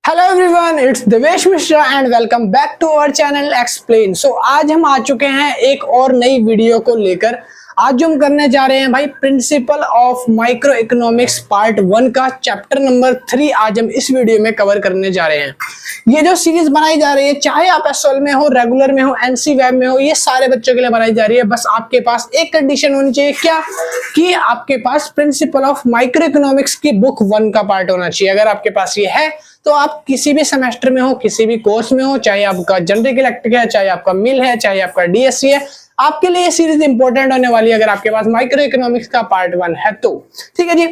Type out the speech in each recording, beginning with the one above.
Hello everyone, it's Devesh Mishra and welcome back to our channel explain. So आज हम आ चुके हैं एक और नई वीडियो को लेकर। आज जो हम करने जा रहे हैं भाई, principle of micro economics part 1 का चैप्टर नंबर 3 आज हम इस वीडियो में कवर करने जा रहे हैं। ये जो सीरीज बनाई जा रही है, चाहे आप एसएल में हो, रेगुलर में हो, एनसी वेब में हो, ये सारे बच्चों के लिए बनाई जा रही है। बस आपके पास एक कंडीशन होनी चाहिए, क्या कि आपके पास प्रिंसिपल ऑफ माइक्रो इकोनॉमिक्स की बुक 1 का पार्ट होना चाहिए। अगर आपके पास ये है तो आप किसी भी सेमेस्टर में हो, किसी भी कोर्स में हो, चाहे आपका जनरल इलेक्ट्रिक है, चाहे आपका मिल है, चाहे आपका डीएससी है, आपके लिए ये सीरीज इंपॉर्टेंट होने वाली है अगर आपके पास माइक्रो इकोनॉमिक्स का पार्ट 1 है तो। ठीक है जी,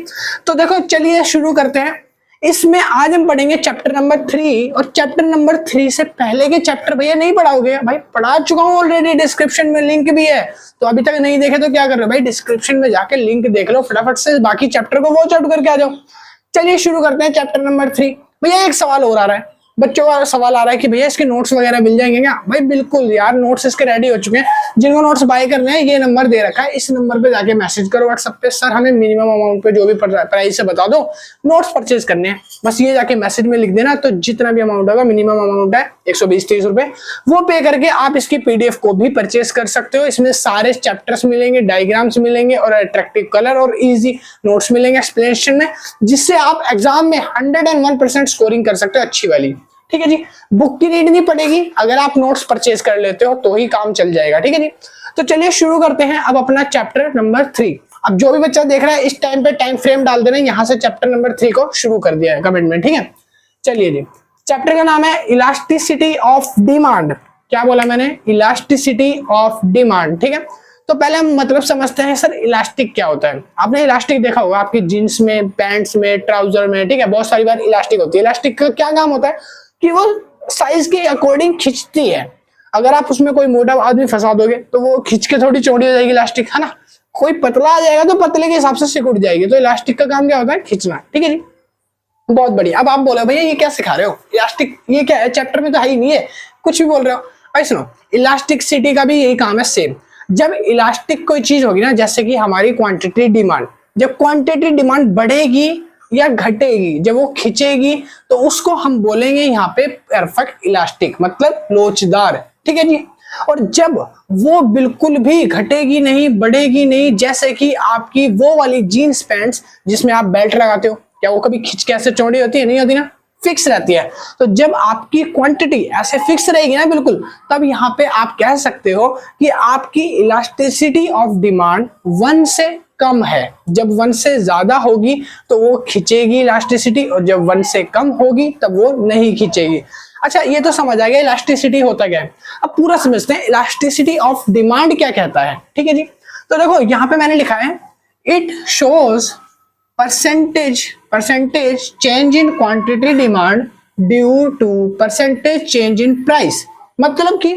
तो देखो चलिए शुरू करते हैं। इसमें आज हम पढ़ेंगे चैप्टर नंबर 3, और चैप्टर नंबर 3 से पहले के चैप्टर भैया नहीं पढ़ाओगे? भाई पढ़ा चुका हूं ऑलरेडी, डिस्क्रिप्शन में लिंक भी है। तो अभी तक नहीं देखे तो क्या कर रहे हो भाई, डिस्क्रिप्शन में जाके लिंक देख लो फटाफट से, बाकी चैप्टर को वॉच आउट करके आ जाओ। चलिए शुरू करते हैं चैप्टर नंबर 3। भैया एक सवाल और आ रहा है, बच्चों का सवाल आ रहा है कि भैया इसके नोट्स वगैरह मिल जाएंगे क्या? भाई बिल्कुल यार, नोट्स इसके रेडी हो चुके हैं। जिनको नोट्स बाय करने हैं, ये नंबर दे रखा है, इस नंबर पे जाके मैसेज करो व्हाट्सएप पे, सर हमें मिनिमम अमाउंट पे जो भी प्राइस से बता दो, नोट्स परचेज करने हैं। बस ये जाके मैसेज में लिख देना, तो जितना भी अमाउंट होगा, मिनिमम अमाउंट है 120-30 रुपए, वो पे करके आप इसकी पीडीएफ को भी परचेज कर सकते हो। इसमें सारे चैप्टर्स मिलेंगे, डायग्राम्स मिलेंगे और अट्रैक्टिव कलर और इजी नोट्स मिलेंगे एक्सप्लेनेशन में, जिससे आप एग्जाम में 101% स्कोरिंग कर सकते हो अच्छी वाली। ठीक है जी, बुक की नीड नहीं पड़ेगी, अगर आप नोट्स परचेज कर लेते हो तो ही काम चल जाएगा। ठीक है जी, तो चलिए शुरू करते हैं अब अपना चैप्टर नंबर 3। अब जो भी बच्चा देख रहा है इस टाइम पे टाइम फ्रेम डाल देना, यहां से चैप्टर नंबर 3 को शुरू कर दिया है कमेंट में। ठीक है, चलिए जी, चैप्टर का नाम है इलास्टिसिटी ऑफ डिमांड। क्या बोला मैंने? Elasticity of demand. ठीक है, तो पहले हम मतलब समझते हैं सर इलास्टिक क्या होता है। आपने इलास्टिक देखा होगा आपकी जींस में, पैंट्स में, ट्राउजर में, ठीक है, बहुत सारी बार इलास्टिक होती है। इलास्टिक का क्या काम होता है कि वो साइज के अकॉर्डिंग खींचती है। अगर आप उसमें कोई मोटा आदमी फंसा दोगे तो वो खींच के थोड़ी चौड़ी हो जाएगी इलास्टिक, है ना। कोई पतला आ जाएगा तो पतले के हिसाब से सिकुड़ जाएगी। तो इलास्टिक का काम क्या होता है? खींचना। ठीक है जी, बहुत बढ़िया। अब आप बोलो भैया ये क्या सिखा रहे हो, इलास्टिक ये क्या है? चैप्टर में तो है ही नहीं है, कुछ भी बोल रहे हो। भाई सुनो, इलास्टिसिटी का भी यही काम है सेम। जब इलास्टिक कोई चीज होगी ना, जैसे कि हमारी क्वांटिटी डिमांड, जब क्वांटिटी डिमांड बढ़ेगी या घटेगी, जब वो खिंचेगी, तो उसको हम बोलेंगे यहाँ पे परफेक्ट इलास्टिक, मतलब लोचदार। ठीक है जी, और जब वो बिल्कुल भी घटेगी नहीं, बढ़ेगी नहीं, जैसे कि आपकी वो वाली जीन्स पैंट्स जिसमें आप बेल्ट लगाते हो, क्या वो कभी खिंच के ऐसे चौड़ी होती है? नहीं होती ना, फिक्स रहती है। तो जब आपकी क्वांटिटी ऐसे फिक्स रहेगी ना बिल्कुल, तब यहाँ पे आप कह सकते हो कि आपकी इलास्टिसिटी ऑफ डिमांड 1 से कम है। जब 1 से ज्यादा होगी तो वो खींचेगी इलास्टिसिटी, और जब 1 से कम होगी तब वो नहीं खींचेगी। अच्छा, ये तो समझ आ गया इलास्टिसिटी होता क्या है। अब पूरा समझते हैं इलास्टिसिटी ऑफ डिमांड क्या कहता है। ठीक है जी, तो देखो यहाँ पे मैंने लिखा है, it shows percentage change in quantity demand due to percentage change in price। मतलब कि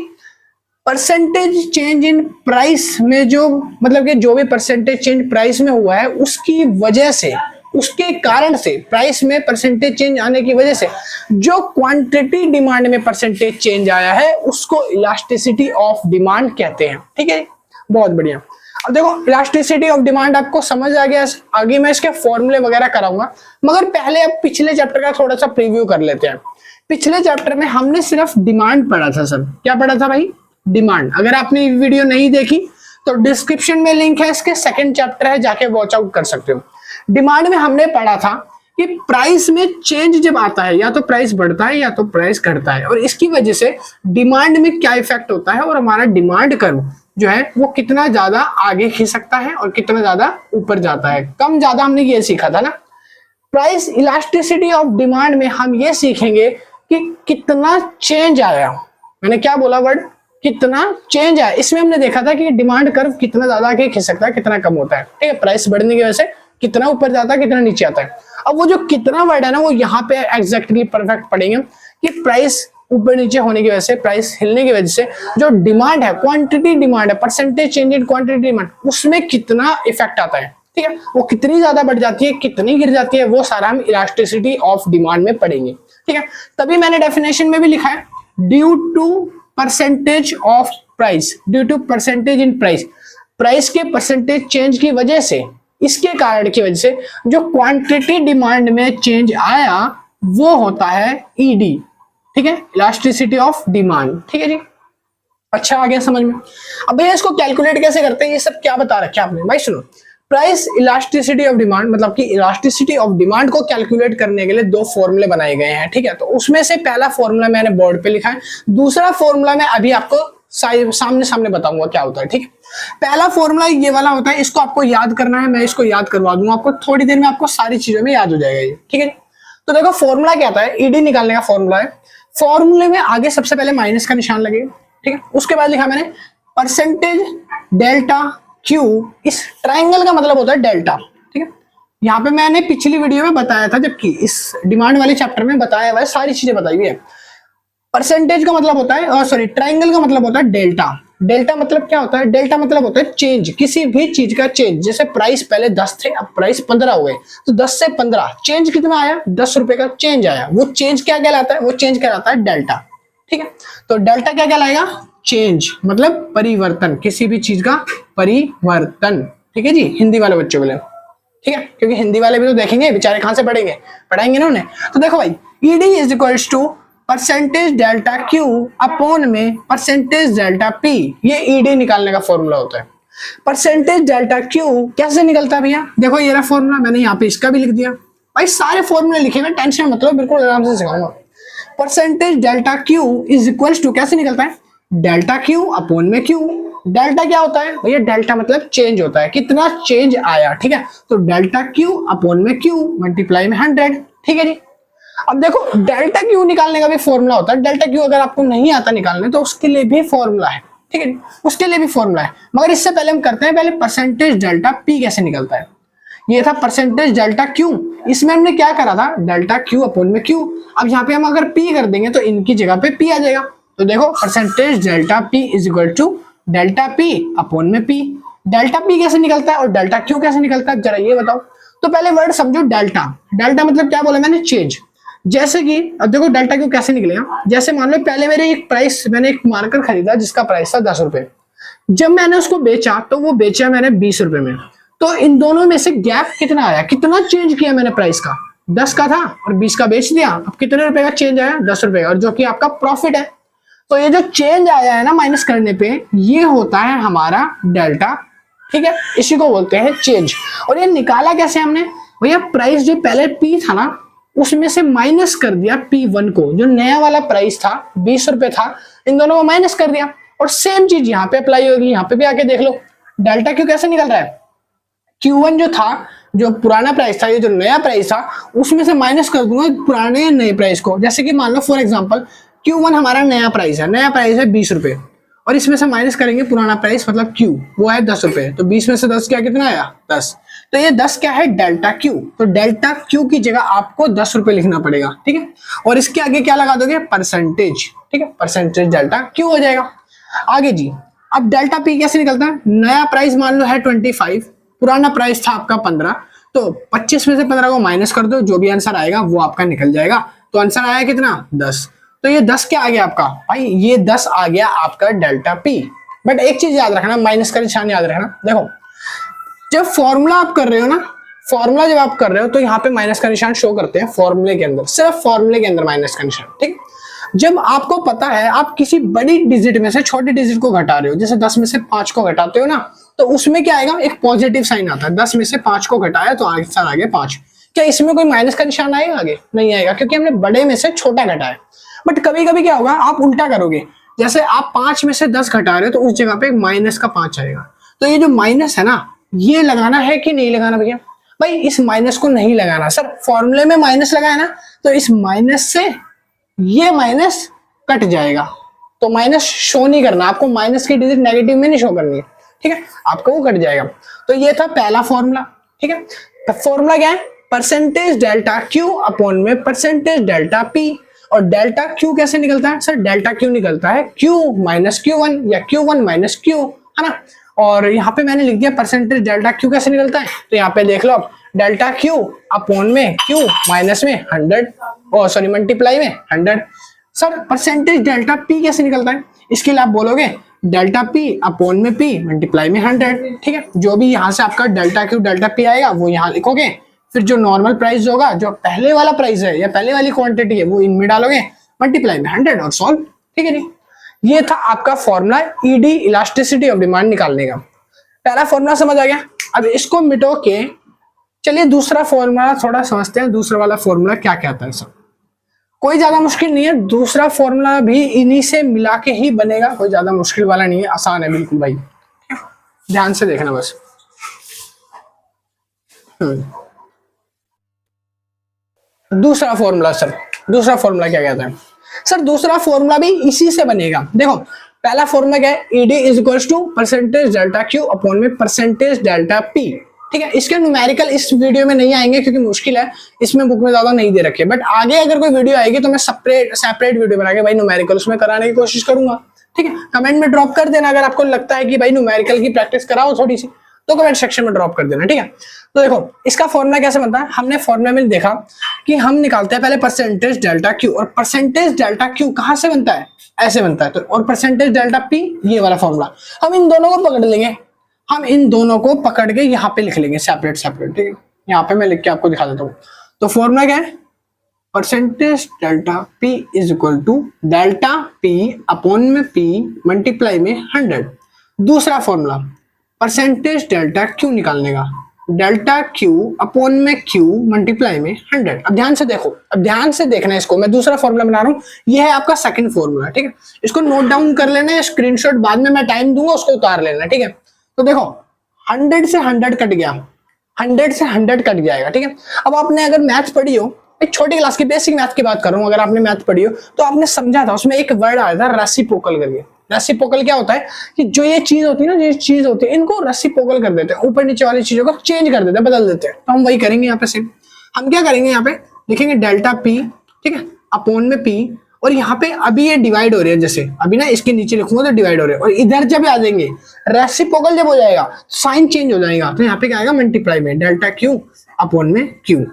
परसेंटेज चेंज इन प्राइस में जो, मतलब कि जो भी परसेंटेज चेंज प्राइस में हुआ है उसकी वजह से, उसके कारण से, प्राइस में परसेंटेज चेंज आने की वजह से जो क्वांटिटी डिमांड में परसेंटेज चेंज आया है उसको इलास्टिसिटी ऑफ डिमांड कहते हैं। ठीक है, बहुत बढ़िया। अब देखो इलास्टिसिटी ऑफ डिमांड आपको समझ आ गया, आगे मैं इसके फॉर्मूले वगैरह कराऊंगा, मगर पहले अब पिछले चैप्टर का थोड़ा सा प्रीव्यू कर लेते हैं। पिछले चैप्टर में हमने सिर्फ डिमांड पढ़ा था सर। क्या पढ़ा था भाई? डिमांड। अगर आपने वीडियो नहीं देखी तो डिस्क्रिप्शन में लिंक है, इसके सेकंड चैप्टर है, जाके वॉच आउट कर सकते हो। डिमांड में हमने पढ़ा था कि प्राइस में चेंज जब आता है, या तो प्राइस बढ़ता है या तो प्राइस घटता है, और इसकी वजह से डिमांड में क्या इफेक्ट होता है, और हमारा डिमांड कर्व जो है वो कितना ज्यादा आगे खींच सकता है और कितना ज्यादा ऊपर जाता है, कम ज्यादा, हमने ये सीखा था ना। प्राइस इलास्टिसिटी ऑफ डिमांड में हम ये सीखेंगे कि कितना चेंज आया। मैंने क्या बोला वर्ड? कितना चेंज आया। इसमें हमने देखा था कि डिमांड कर्व कितना ज्यादा आगे खींच सकता है, कितना कम होता है। ठीक है, प्राइस बढ़ने की वजह से कितना ऊपर जाता है, कितना नीचे आता है। अब वो जो कितना वर्ड है ना, वो यहाँ पे एग्जैक्टली परफेक्ट पढ़ेंगे कि प्राइस ऊपर नीचे होने की वजह से, प्राइस हिलने की वजह से जो डिमांड है, क्वांटिटी डिमांड है, percentage change in quantity demand, उसमें कितना इफेक्ट आता है। ठीक है, वो कितनी ज्यादा बढ़ जाती है, कितनी गिर जाती है, वो सारा हम इलास्टिसिटी ऑफ डिमांड में पढ़ेंगे। ठीक है, तभी मैंने डेफिनेशन में भी लिखा है, due to percentage of price, due to percentage in price, price के परसेंटेज चेंज की वजह से, इसके कारण की वजह से जो क्वांटिटी डिमांड में चेंज आया वो होता है ईडी, ठीक है, इलास्टिसिटी ऑफ डिमांड, ठीक है जी। अच्छा आ गया समझ में। अब भैया इसको कैलकुलेट कैसे करते हैं, ये सब क्या बता रखा है आपने भाई, सुनो। प्राइस इलास्टिसिटी ऑफ डिमांड मतलब कि इलास्टिसिटी ऑफ डिमांड को कैलकुलेट करने के लिए दो फॉर्मूले बनाए गए हैं, ठीक है। तो उसमें से पहला फॉर्मूला मैंने बोर्ड पे लिखा है, दूसरा फॉर्मूला मैं अभी आपको सामने सामने बताऊंगा क्या होता है, ठीक है। पहला फॉर्मूला ये वाला होता है, इसको आपको याद करना है, मैं इसको याद करवा दूंगा आपको, थोड़ी देर में आपको सारी चीजों में याद हो जाएगा ये, ठीक है। तो देखो फॉर्मूला क्या आता है, ईडी निकालने का फॉर्मूला है। फॉर्मूले में आगे सबसे पहले माइनस का निशान लगेगा, ठीक है। उसके बाद लिखा मैंने परसेंटेज डेल्टा क्यू, इस ट्राइंगल का मतलब होता है डेल्टा, ठीक है। यहाँ पे मैंने पिछली वीडियो में बताया था, जबकि इस डिमांड वाले चैप्टर में बताया हुआ है, सारी चीजें बताई हुई है। परसेंटेज का मतलब होता है, सॉरी ट्राइंगल का मतलब होता है डेल्टा। डेल्टा मतलब क्या होता है, डेल्टा मतलब होता है चेंज, किसी भी चीज का चेंज। जैसे प्राइस पहले 10 थे, अब प्राइस 15 हो गए, तो 10 से 15 चेंज कितना आया, 10 रुपए का चेंज आया। वो चेंज क्या कहलाता है, वो चेंज कहलाता है डेल्टा, ठीक है। तो डेल्टा क्या कहलाएगा, चेंज मतलब परिवर्तन, किसी भी चीज का परिवर्तन, ठीक है जी, हिंदी वाले बच्चों के लिए, ठीक है, क्योंकि हिंदी वाले भी तो देखेंगे बेचारे, कहां से पढ़ाएंगे ना उन्हें। तो देखो भाई, ED is equals to percentage delta Q upon में परसेंटेज डेल्टा पी, ये ईडी निकालने का फॉर्मूला होता है। परसेंटेज डेल्टा क्यू कैसे निकलता है भैया, देखो ये रहा फॉर्मूला, मैंने यहाँ पे इसका भी लिख दिया भाई, सारे फॉर्मूले लिखे हुए, टेंशन मत लो, बिल्कुल आराम से सिखाऊंगा। Percentage delta Q is equals to कैसे निकलता है, डेल्टा क्यू अपॉन में क्यू। डेल्टा क्या होता है भैया, डेल्टा मतलब चेंज होता है, कितना चेंज आया, ठीक है। तो डेल्टा क्यू अपॉन में क्यू मल्टीप्लाई में 100, ठीक है जी। अब देखो डेल्टा क्यू निकालने का भी फॉर्मूला होता है, डेल्टा क्यू अगर आपको नहीं आता निकालने तो उसके लिए भी फॉर्मूला है, ठीक है, उसके लिए भी फॉर्मूला है। मगर इससे पहले हम करते हैं, पहले परसेंटेज डेल्टा पी कैसे निकलता है। ये था परसेंटेज डेल्टा क्यू, इसमें हमने क्या करा था, डेल्टा क्यू अपॉन में क्यू। अब यहाँ पे हम अगर पी कर देंगे तो इनकी जगह पे पी आ जाएगा। तो देखो percentage delta P is equal to delta P upon में पी। डेल्टा पी कैसे निकलता है और डेल्टा क्यू कैसे निकलता है, जरा ये बताओ। तो पहले वर्ड समझो, डेल्टा, डेल्टा मतलब क्या बोला मैंने, चेंज। जैसे कि अब देखो डेल्टा क्यू कैसे निकलेगा, जैसे मान लो पहले मैंने एक मार्कर खरीदा जिसका प्राइस था 10 रुपए, जब मैंने उसको बेचा तो वो बेचा मैंने 20 रुपए में। तो इन दोनों में से गैप कितना आया, कितना चेंज किया मैंने प्राइस का, 10 का था और 20 का बेच दिया, अब कितने रुपए का चेंज आया, 10 रुपए, और जो कि आपका प्रॉफिट है। तो ये जो चेंज आया है ना माइनस करने पे, ये होता है हमारा डेल्टा, ठीक है, इसी को बोलते हैं चेंज। और ये निकाला कैसे हमने भैया, प्राइस जो पहले पी था ना उसमें से माइनस कर दिया P1 को, जो नया वाला प्राइस था 20 रुपए था, इन दोनों को माइनस कर दिया। और सेम चीज यहाँ पे अप्लाई होगी, यहाँ पे भी आके देख लो डेल्टा क्यू कैसे निकल रहा है, Q1 जो था, जो पुराना प्राइस था, ये जो नया प्राइस था, उसमें से माइनस कर दूंगा पुराने या नए प्राइस को। जैसे कि मान लो फॉर एग्जांपल Q1 हमारा नया प्राइस है 20 रुपए, और इसमें से माइनस करेंगे पुराना प्राइस मतलब Q, वो है 10 रुपए, तो 20 में से 10 क्या कितना आया, 10। तो ये 10 क्या है, डेल्टा Q। तो डेल्टा Q की जगह आपको 10 रुपए लिखना पड़ेगा, ठीक है। और इसके आगे क्या लगा दोगे, परसेंटेज, ठीक है, परसेंटेज डेल्टा Q हो जाएगा। आगे जी, अब डेल्टा P कैसे निकलता है, नया प्राइस मान लो है 25, पुराना प्राइस था आपका 15, तो 25 में से 15 को माइनस कर दो, जो भी आंसर आएगा वो आपका निकल जाएगा। तो आंसर आया कितना, 10। तो ये 10 क्या आ गया आपका भाई, ये 10 आ गया आपका डेल्टा P। बट एक चीज याद रखना, माइनस का निशान याद रखना। देखो जब फॉर्मूला आप कर रहे हो ना, फॉर्मूला जब आप कर रहे हो तो यहाँ पे माइनस का निशान शो करते हैं फॉर्मूले के अंदर, सिर्फ फॉर्मूले के अंदर माइनस का निशान, ठीक। जब आपको पता है आप किसी बड़ी डिजिट में से छोटी डिजिट को घटा रहे हो, जैसे 10 में से 5 को घटाते हो ना, तो उसमें क्या आएगा, एक पॉजिटिव साइन आता है। 10 में से 5 को घटाया तो आंसर आ गया 5। क्या इसमें कोई माइनस का निशान आएगा, आगे नहीं आएगा, क्योंकि हमने बड़े में से छोटा घटाया। बट कभी कभी क्या होगा, आप उल्टा करोगे, जैसे आप 5 में से 10 घटा रहे हो तो उस जगह पे माइनस का 5 आएगा। तो ये जो माइनस है ना, ये लगाना है कि नहीं लगाना भैया, भाई इस माइनस को नहीं लगाना। सर फॉर्मूले में माइनस लगाया ना, तो इस माइनस से ये माइनस कट जाएगा, तो माइनस शो नहीं करना आपको, माइनस की डिजिट नेगेटिव में नहीं शो करनी है, ठीक है, आपको वो कट जाएगा। तो ये था पहला फॉर्मूला, ठीक है। तो फॉर्मूला क्या है, परसेंटेज डेल्टा क्यू अपॉन में परसेंटेज डेल्टा पी। और डेल्टा क्यू कैसे निकलता है, सर डेल्टा क्यू निकलता है Q माइनस Q1 या Q1 माइनस Q, है ना। और यहाँ पे मैंने लिख दिया परसेंटेज डेल्टा Q कैसे निकलता है, तो यहाँ पे देख लो डेल्टा Q अपॉन में Q माइनस में 100, मल्टीप्लाई में 100। सर परसेंटेज डेल्टा P कैसे निकलता है, इसके लिए आप बोलोगे डेल्टा P अपॉन में P मल्टीप्लाई में 100, ठीक है। जो भी यहाँ से आपका डेल्टा Q डेल्टा P आएगा वो यहाँ लिखोगे, फिर जो नॉर्मल प्राइस होगा, जो पहले वाला प्राइस है या पहले वाली क्वांटिटी है, वो इनमें डालोगे, मल्टीप्लाई में 100 और सॉल्व। ठीक है जी, ये था आपका formula ED, elasticity of demand निकालने का। पहला फॉर्मूला समझ आ गया। अब इसको मिटो के चलिए दूसरा फॉर्मूला थोड़ा समझते हैं। दूसरा वाला फॉर्मूला क्या कहता है सब, कोई ज्यादा मुश्किल नहीं है। दूसरा फॉर्मूला भी इन्हीं से मिला के ही बनेगा, कोई ज्यादा मुश्किल वाला नहीं है, आसान है बिल्कुल भाई, ध्यान से देखना बस। दूसरा फॉर्मूला सर, दूसरा फॉर्मूला क्या कहता है सर? दूसरा फॉर्मूला भी इसी से बनेगा। देखो पहला फॉर्मूला क्या है, ED is equals to percentage delta Q upon में परसेंटेज डेल्टा पी। ठीक है, इसके न्यूमेरिकल इस वीडियो में नहीं आएंगे क्योंकि मुश्किल है, इसमें बुक में ज्यादा नहीं दे रखे, बट आगे अगर कोई वीडियो आएगी तो मैं सेपरेट वीडियो बना के भाई न्यूमेरिकल उसमें कराने की कोशिश करूंगा। ठीक है, कमेंट में ड्रॉप कर देना अगर आपको लगता है कि भाई न्यूमेरिकल की प्रैक्टिस कराओ थोड़ी सी, तो कमेंट सेक्शन में ड्रॉप कर देना। ठीक है, तो देखो इसका फॉर्मूला कैसे बनता है। हमने फॉर्मूला में देखा कि हम निकालते हैं पहले परसेंटेज डेल्टा क्यू, और परसेंटेज डेल्टा क्यू कहां से बनता है, ऐसे बनता है। तो और परसेंटेज डेल्टा पी, ये वाला फॉर्मूला, हम इन दोनों को पकड़ लेंगे, हम इन दोनों को पकड़ के यहाँ पे लिख लेंगे सेपरेट सेपरेट। ठीक है, यहाँ पे मैं लिख के आपको दिखा देता हूँ। तो फॉर्मूला क्या है, percentage delta P is equal to delta P upon में पी मल्टीप्लाई में 100। दूसरा फॉर्मूला परसेंटेज डेल्टा क्यू निकालने का, डेल्टा क्यू अपॉन में क्यू मल्टीप्लाई में 100। अब ध्यान से देखो, अब ध्यान से देखना इसको, मैं दूसरा फॉर्मूला बना रहा हूँ, ये है आपका सेकंड फॉर्मूला। ठीक है, इसको नोट डाउन कर लेना है, स्क्रीनशॉट बाद में मैं टाइम दूंगा उसको उतार लेना। ठीक है, तो देखो 100 से 100 कट गया, 100 से 100 कट जाएगा। ठीक है, अब आपने अगर मैथ पढ़ी हो, एक छोटी क्लास की बेसिक मैथ की बात कर रहा हूं, अगर आपने मैथ पढ़ी हो तो आपने समझा था, उसमें एक वर्ड आया था रेसिप्रोकल करके। रेसिप्रोकल क्या होता है कि जो ये चीज होती है ना, जो चीज होती है, इनको रेसिप्रोकल कर देते हैं, ऊपर नीचे वाली चीजों को चेंज कर देते हैं, बदल देते हैं। तो हम वही करेंगे यहाँ पे सेम। हम क्या करेंगे, यहाँ पे लिखेंगे डेल्टा पी, ठीक है, अपॉन में पी, और यहाँ पे अभी ये डिवाइड हो रही है, जैसे अभी ना इसके नीचे लिखूंगा तो डिवाइड हो रहे हैं, और इधर जब आ जाएंगे रेसिप्रोकल जब हो जाएगा साइन चेंज हो जाएगा, तो यहाँ पे क्या आएगा, मल्टीप्लाई में डेल्टा क्यू अपॉन में क्यू।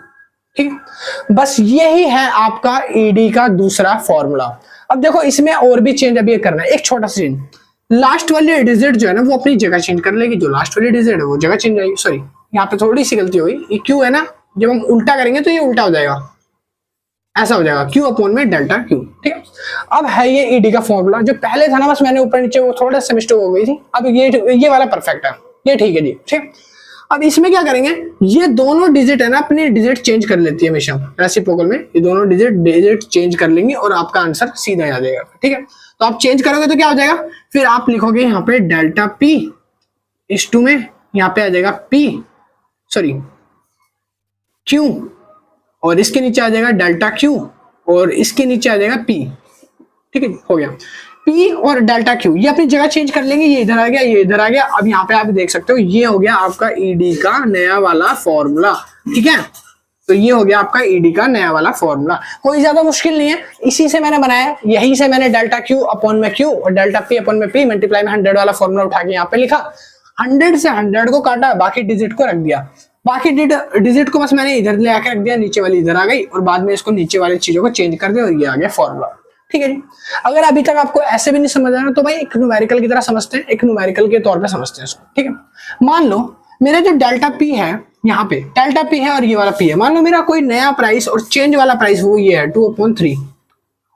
ठीक है, बस यही है आपका ईडी का दूसरा फॉर्मूला। अब देखो इसमें और भी चेंज अभी करना है, एक छोटा सा चेंज, लास्ट वाली डिजिट जो है ना वो अपनी जगह चेंज कर लेगी, जो लास्ट वाली डिजिट है वो जगह चेंज आएगी। सॉरी, यहाँ पे थोड़ी सी गलती हुई, ये क्यू है ना, जब हम उल्टा करेंगे तो ये उल्टा हो जाएगा, ऐसा हो जाएगा, क्यू अपॉन में डेल्टा क्यू। ठीक है, अब है ये ईडी का फॉर्मूला, जो पहले था ना बस मैंने ऊपर नीचे वो थोड़ा सा मिस्टेक हो गई थी, अब ये वाला परफेक्ट है, ये ठीक है जी। ठीक, अब इसमें क्या करेंगे, ये दोनों डिजिट है ना अपनी डिजिट चेंज कर लेती है हमेशा रेसिप्रोकल में, ये दोनों डिजिट चेंज कर लेंगे और आपका आंसर सीधा आ जाएगा। ठीक है, तो आप चेंज करोगे तो क्या हो जाएगा, फिर आप लिखोगे यहाँ पे डेल्टा पी इस टू में, यहाँ पे आ जाएगा पी सॉरी क्यू, और इसके नीचे आ जाएगा डेल्टा क्यू, और इसके नीचे आ जाएगा पी। ठीक है, हो गया पी और डेल्टा क्यू, ये अपनी जगह चेंज कर लेंगे, ये इधर आ गया, ये इधर आ गया। अब यहाँ पे आप देख सकते हो ये हो गया आपका ईडी का नया वाला फॉर्मूला। ठीक है, तो ये हो गया आपका ईडी का नया वाला फॉर्मूला, कोई ज्यादा मुश्किल नहीं है, इसी से मैंने बनाया, यही से मैंने डेल्टा क्यू अपॉन में क्यू और डेल्टा पी अपॉन में पी मल्टीप्लाई में 100 वाला फॉर्मूला उठा के यहाँ पे लिखा, 100 से 100 को काटा, बाकी डिजिट को रख दिया, बाकी डिजिट को बस मैंने इधर ले आके रख दिया, नीचे वाली इधर आ गई, और बाद में इसको नीचे वाली चीजों को चेंज कर दिया, और ये आ गया फॉर्मूला। ठीक है जी, अगर अभी तक आपको ऐसे भी नहीं समझ आया तो भाई एक न्यूमेरिकल की तरह समझते हैं, एक न्यूमेरिकल के तौर पे समझते हैं इसको। ठीक है, मान लो मेरा जो डेल्टा पी है, यहाँ पे डेल्टा पी है और ये वाला पी है, मान लो मेरा कोई नया प्राइस और चेंज वाला प्राइस वो ये है 2/3,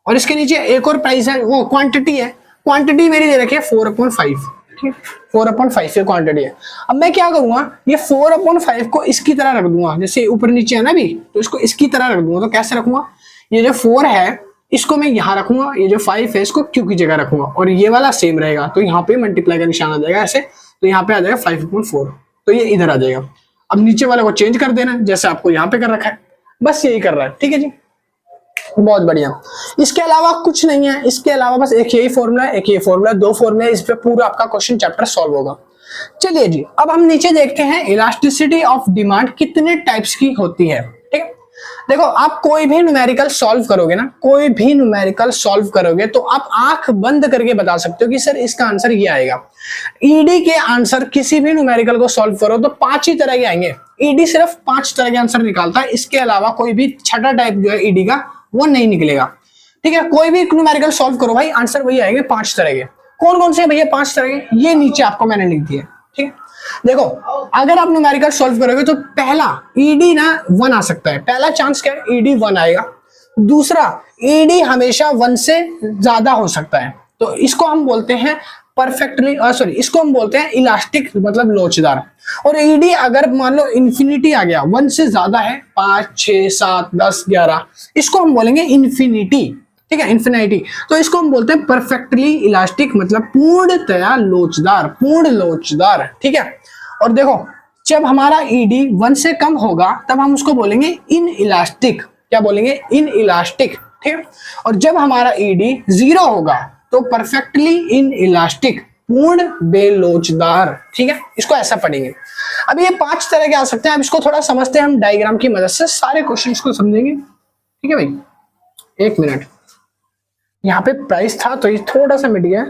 और इसके नीचे एक और प्राइस है, वो क्वांटिटी है, क्वांटिटी मेरी दे रखी है 4/5। ठीक है, 4/5 ये क्वांटिटी है। अब मैं क्या करूंगा, ये 4/5 को इसकी तरह रख दूंगा, जैसे ऊपर नीचे है ना अभी, तो इसको इसकी तरह रख दूंगा। तो कैसे रखूंगा, ये जो 4 है इसको मैं यहाँ रखूंगा, ये जो 5 है इसको क्यू की जगह रखूंगा, और ये वाला सेम रहेगा, तो यहाँ पे मल्टीप्लाई का निशान आ जाएगा ऐसे, तो यहाँ पे आ जाएगा 5/4, तो ये इधर आ जाएगा। अब नीचे वाले को चेंज कर देना जैसे आपको यहाँ पे कर रखा है, बस यही कर रहा है। ठीक है जी, बहुत बढ़िया, इसके अलावा कुछ नहीं है, इसके अलावा बस एक यही फॉर्मूला है, एक ये फॉर्मूला, 2 फॉर्मूला, इस पे पूरा आपका क्वेश्चन चैप्टर सॉल्व होगा। चलिए जी, अब हम नीचे देखते हैं इलास्टिसिटी ऑफ डिमांड कितने टाइप्स की होती है। ठीक है, देखो आप कोई भी न्यूमेरिकल सॉल्व करोगे ना, कोई भी न्यूमेरिकल सॉल्व करोगे तो आप आंख बंद करके बता सकते हो कि सर इसका आंसर ये आएगा। ईडी के आंसर किसी भी न्यूमेरिकल को सॉल्व करो तो 5 ही तरह के आएंगे, ईडी सिर्फ 5 तरह के आंसर निकालता है, इसके अलावा कोई भी छठा टाइप जो है ईडी का वो नहीं निकलेगा। ठीक है, कोई भी न्यूमेरिकल सॉल्व करो भाई आंसर वही आएंगे 5 तरह के। कौन कौन से भैया 5 तरह के, ये नीचे आपको मैंने लिख दिया। ठीक है, देखो अगर आप न्यूमेरिकल सॉल्व करोगे तो पहला ईडी ना 1 आ सकता है, पहला चांस क्या है, ईडी 1 आएगा। दूसरा ईडी हमेशा 1 से ज्यादा हो सकता है, तो इसको हम बोलते हैं परफेक्टली सॉरी इसको हम बोलते हैं इलास्टिक मतलब लोचदार। और ईडी अगर मान लो इन्फिनिटी आ गया, 1 से ज्यादा है, 5 6 7 10 11, इसको हम बोलेंगे इन्फिनिटी, ठीक है, इन्फिनिटी। तो इसको हम बोलते हैं परफेक्टली इलास्टिक मतलब पूर्णतया लोचदार, पूर्ण लोचदार, ठीक है। और देखो जब हमारा ईडी 1 से कम होगा तब हम उसको बोलेंगे इन इलास्टिक, क्या बोलेंगे, इन इलास्टिक, ठीक है। और जब हमारा ईडी 0 होगा तो परफेक्टली इन इलास्टिक, पूर्ण बेलोचदार, ठीक है। इसको ऐसा पढ़ेंगे। अब ये 5 तरह के आ सकते हैं। अब इसको थोड़ा समझते हैं हम डायग्राम की मदद से, सारे क्वेश्चंस को समझेंगे, ठीक है भाई। 1 मिनट, यहाँ पे प्राइस था तो ये थोड़ा सा मिट गया।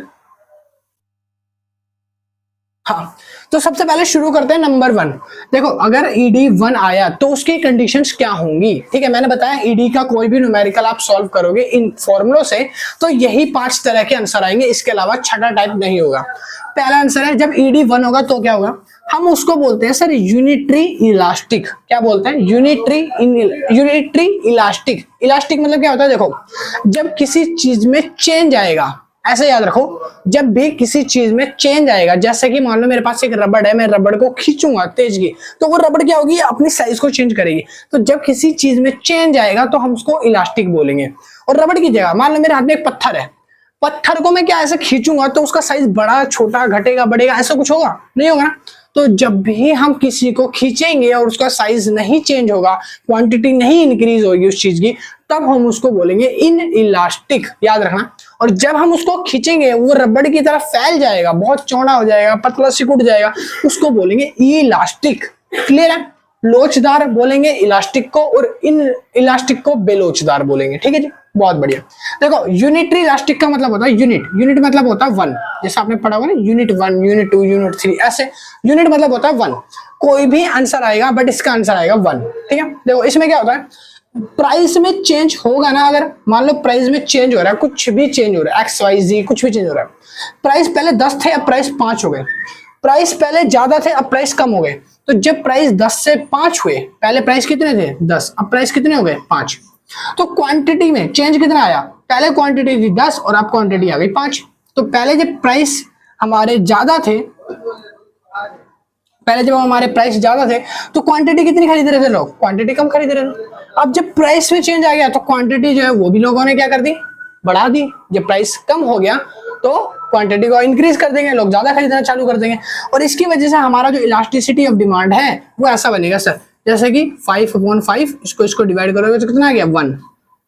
हाँ, तो सबसे पहले शुरू करते हैं नंबर 1। देखो अगर ईडी 1 आया तो उसकी कंडीशंस क्या होंगी, ठीक है। मैंने बताया ईडी का कोई भी न्यूमेरिकल आप सॉल्व करोगे इन फॉर्मूलों से तो यही 5 तरह के आंसर आएंगे, इसके अलावा छठा टाइप नहीं होगा। पहला आंसर है जब ईडी 1 होगा तो क्या होगा, हम उसको बोलते हैं सर यूनिटरी इलास्टिक। क्या बोलते हैं, यूनिटरी इलास्टिक। इलास्टिक मतलब क्या होता है, देखो जब किसी चीज में चेंज आएगा, ऐसे याद रखो, जब भी किसी चीज में चेंज आएगा, जैसे कि मान लो मेरे पास एक रबड़ है, मैं रबड़ को खींचूंगा तेज की, तो वो रबड़ क्या होगी, अपनी साइज को चेंज करेगी। तो जब किसी चीज में चेंज आएगा तो हम उसको इलास्टिक बोलेंगे। और रबड़ की जगह मान लो मेरे हाथ में एक पत्थर है, पत्थर को मैं क्या ऐसे खींचूंगा तो उसका साइज बड़ा छोटा घटेगा बढ़ेगा, ऐसा कुछ होगा, नहीं होगा ना। तो जब भी हम किसी को खींचेंगे और उसका साइज नहीं चेंज होगा, क्वांटिटी नहीं इंक्रीज होगी उस चीज की, तब हम उसको बोलेंगे इन इलास्टिक, याद रखना। और जब हम उसको खींचेंगे वो रबड़ की तरह फैल जाएगा, बहुत चौड़ा हो जाएगा, पतला सिकुड़ जाएगा, उसको बोलेंगे इलास्टिक। क्लियर है, लोचदार बोलेंगे इलास्टिक को और इन इलास्टिक को बेलोचदार बोलेंगे, ठीक है जी, बहुत बढ़िया। देखो यूनिटरी इलास्टिक का मतलब होता है यूनिट मतलब होता है 1, जैसे आपने पढ़ा होगा ना, यूनिट 1 यूनिट 2 यूनिट 3, ऐसे यूनिट मतलब होता है 1। कोई भी आंसर आएगा बट इसका आंसर आएगा 1, ठीक है। देखो इसमें क्या होता है, प्राइस में चेंज होगा ना, अगर मान लो प्राइस में चेंज हो रहा है, कुछ भी चेंज हो रहा है, XYZ कुछ भी चेंज हो रहा है, प्राइस पहले 10 थे अब प्राइस 5 हो गए, प्राइस पहले ज्यादा थे अब प्राइस कम हो गए। तो जब प्राइस 10 से 5 हुए, पहले प्राइस कितने थे 10, अब प्राइस कितने हो गए 5, तो क्वांटिटी में चेंज कितना आया, पहले क्वांटिटी थी 10 और अब क्वांटिटी आ गई 5। तो पहले जब प्राइस हमारे ज्यादा थे, पहले जब हमारे प्राइस ज्यादा थे तो क्वांटिटी कितनी खरीद रहे थे लोग, क्वांटिटी कम खरीद रहे थे। अब जब प्राइस में चेंज आ गया तो क्वांटिटी जो है वो भी लोगों ने क्या कर दी, बढ़ा दी। जब प्राइस कम हो गया तो क्वांटिटी को इंक्रीज कर देंगे, लोग ज्यादा खरीदना चालू कर देंगे। और इसकी वजह से हमारा जो इलास्टिसिटी ऑफ डिमांड है वो ऐसा बनेगा सर, जैसे कि 5/5, इसको डिवाइड करोगे तो कितना आ गया 1,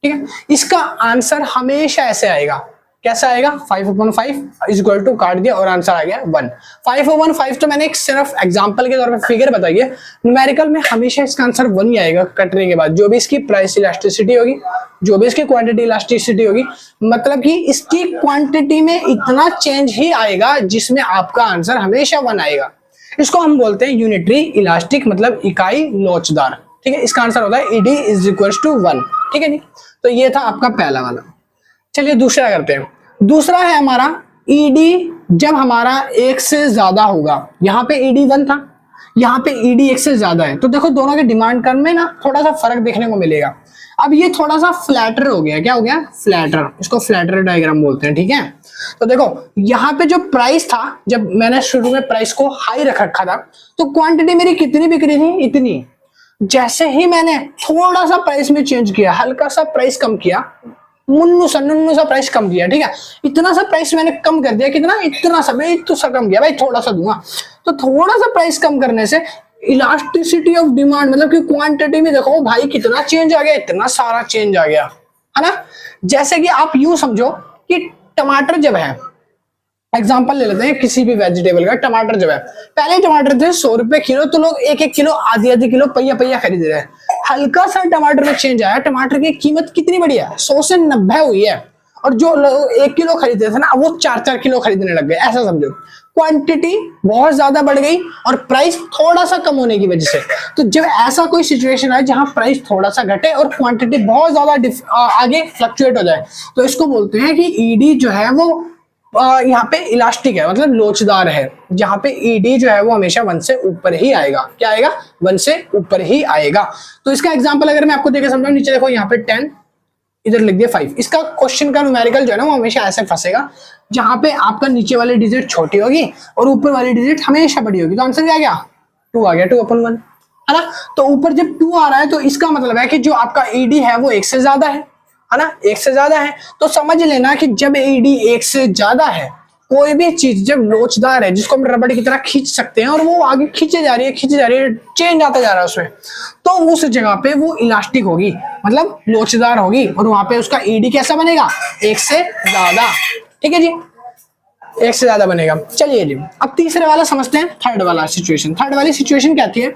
ठीक है। इसका आंसर हमेशा ऐसे आएगा, कैसा आएगा, 5/5 इज इक्वल टू, काट दिया और आंसर आ गया 1। 5/5 तो मैंने एक सिर्फ एग्जांपल के तौर पे फिगर बताई है, न्यूमेरिकल में हमेशा इसका आंसर 1 ही आएगा कटने के बाद, जो भी इसकी प्राइस इलास्टिसिटी होगी, जो भी इसकी क्वांटिटी इलास्टिसिटी होगी, मतलब कि इसकी क्वांटिटी में इतना चेंज ही आएगा जिसमें आपका आंसर हमेशा 1 आएगा। इसको हम बोलते हैं यूनिटरी इलास्टिक मतलब इकाई लोचदार, ठीक है। इसका आंसर होता है ईडी इज इक्वल टू 1, ठीक है जी। तो ये था आपका पहला वाला। चलिए दूसरा करते हैं। दूसरा है हमारा ईडी जब हमारा 1 से ज्यादा होगा, यहाँ पे ईडी 1 था, यहाँ पे ईडी 1 से ज्यादा है, तो देखो दोनों के डिमांड कर्व में ना थोड़ा सा फर्क देखने को मिलेगा। अब ये थोड़ा सा फ्लैटर हो गया, क्या हो गया, फ्लैटर, इसको फ्लैटर डायग्राम बोलते हैं, ठीक है। तो देखो यहाँ पे जो प्राइस था, जब मैंने शुरू में प्राइस को हाई रखा था तो क्वांटिटी मेरी कितनी बिक रही थी, इतनी। जैसे ही मैंने थोड़ा सा प्राइस में चेंज किया, हल्का सा प्राइस कम किया, मुन्नू सा प्राइस कम किया, ठीक है, इतना सा प्राइस मैंने कम कर दिया, कितना, इतना सा, मैं इतना सा कम किया भाई, थोड़ा सा दूंगा। तो थोड़ा सा प्राइस कम करने से इलास्टिसिटी ऑफ डिमांड मतलब कि क्वांटिटी में देखो भाई कितना चेंज आ गया, इतना सारा चेंज आ गया, है ना। जैसे कि आप यूं समझो कि टमाटर जब है, एग्जाम्पल ले लेते हैं किसी भी वेजिटेबल का, टमाटर जब है, पहले टमाटर थे 100 रुपए किलो, तो लोग 1-1 किलो, आधी किलो, पहिया खरीद रहे हैं। हल्का सा टमाटर में चेंज आया, टमाटर की कीमत कितनी बढ़ी है, 100 से 90 हुई है, और जो लोग 1 किलो खरीदते थे ना वो 4-4 किलो खरीदने लग गए, ऐसा समझो। क्वांटिटी बहुत ज्यादा बढ़ गई और प्राइस थोड़ा सा कम होने की वजह से। तो जब ऐसा कोई सिचुएशन है जहां प्राइस थोड़ा सा घटे और क्वांटिटी बहुत ज्यादा आगे फ्लक्चुएट हो जाए, तो इसको बोलते हैं कि ईडी जो है वो यहाँ पे इलास्टिक है मतलब लोचदार है, जहां पे ईडी जो है वो हमेशा 1 से ऊपर ही आएगा। क्या आएगा? 1 से ऊपर ही आएगा। तो इसका एग्जांपल अगर मैं आपको देकर समझाऊं, नीचे देखो यहाँ पे 10, इधर लिख दिया 5। इसका क्वेश्चन का न्यूमेरिकल जो है ना वो हमेशा ऐसे फंसेगा जहां पे आपका नीचे वाली डिजिट छोटी होगी और ऊपर वाली डिजिट हमेशा बड़ी होगी। तो आंसर क्या आ गया? 2 आ गया, 2/1, है ना। तो ऊपर जब 2 आ रहा है तो इसका मतलब है कि जो आपका ईडी है वो 1 से ज्यादा है ना, 1 से ज्यादा है। तो समझ लेना कि जब ईडी 1 से ज्यादा है, कोई भी चीज जब लोचदार है जिसको हम रबड़ की तरह खींच सकते हैं और वो आगे खींचे जा रही है, चेंज आता जा रहा है उसमें, तो उस जगह पे वो इलास्टिक होगी, मतलब लोचदार होगी, और वहां पे उसका ईडी कैसा बनेगा? 1 से ज्यादा। ठीक है जी, 1 से ज्यादा बनेगा। चलिए जी, अब तीसरे वाला समझते हैं, थर्ड वाला सिचुएशन। थर्ड वाली सिचुएशन कहती है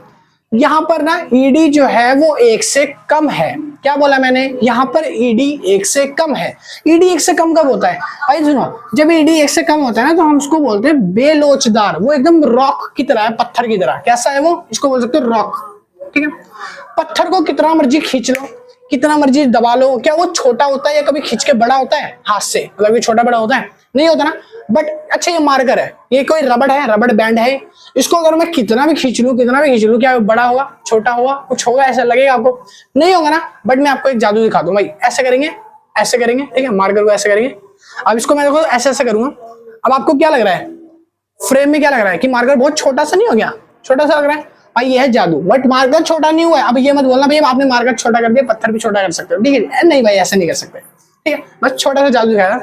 यहां पर ना ईडी जो है वो 1 से कम है। क्या बोला मैंने? यहां पर ईडी 1 से कम है। ईडी 1 से कम कब होता है भाई? सुनो, जब ईडी 1 से कम होता है ना तो हम उसको बोलते हैं बेलोचदार। वो एकदम रॉक की तरह है, पत्थर की तरह। कैसा है वो? इसको बोल सकते हो रॉक। ठीक है, पत्थर को कितना मर्जी खींच लो, कितना मर्जी दबा लो, क्या वो छोटा होता है या कभी खींच के बड़ा होता है हाथ से? मतलब ये छोटा बड़ा होता है? नहीं होता ना। बट अच्छा, ये मार्कर है, ये कोई रबड़ है, रबड़ बैंड है, इसको अगर मैं कितना भी खींच लूं, क्या बड़ा होगा, छोटा होगा, कुछ होगा ऐसा लगेगा आपको? नहीं होगा ना। बट मैं आपको एक जादू दिखा दूं भाई, ऐसे करेंगे, ऐसे करेंगे, ठीक है, मार्कर को ऐसे करेंगे। अब इसको मैं देखो ऐसे ऐसे करूंगा। अब आपको क्या लग रहा है? फ्रेम में क्या लग रहा है कि मार्कर बहुत छोटा सा नहीं हो गया? छोटा सा लग रहा है भाई, ये है जादू। बट मार्कर छोटा नहीं हुआ है। अब ये मत बोलना भाई आपने मार्कर छोटा कर दिया, पत्थर भी छोटा कर सकते हो। ठीक है, नहीं भाई ऐसे नहीं कर सकते। ठीक है, बस छोटा सा जादू दिखाया।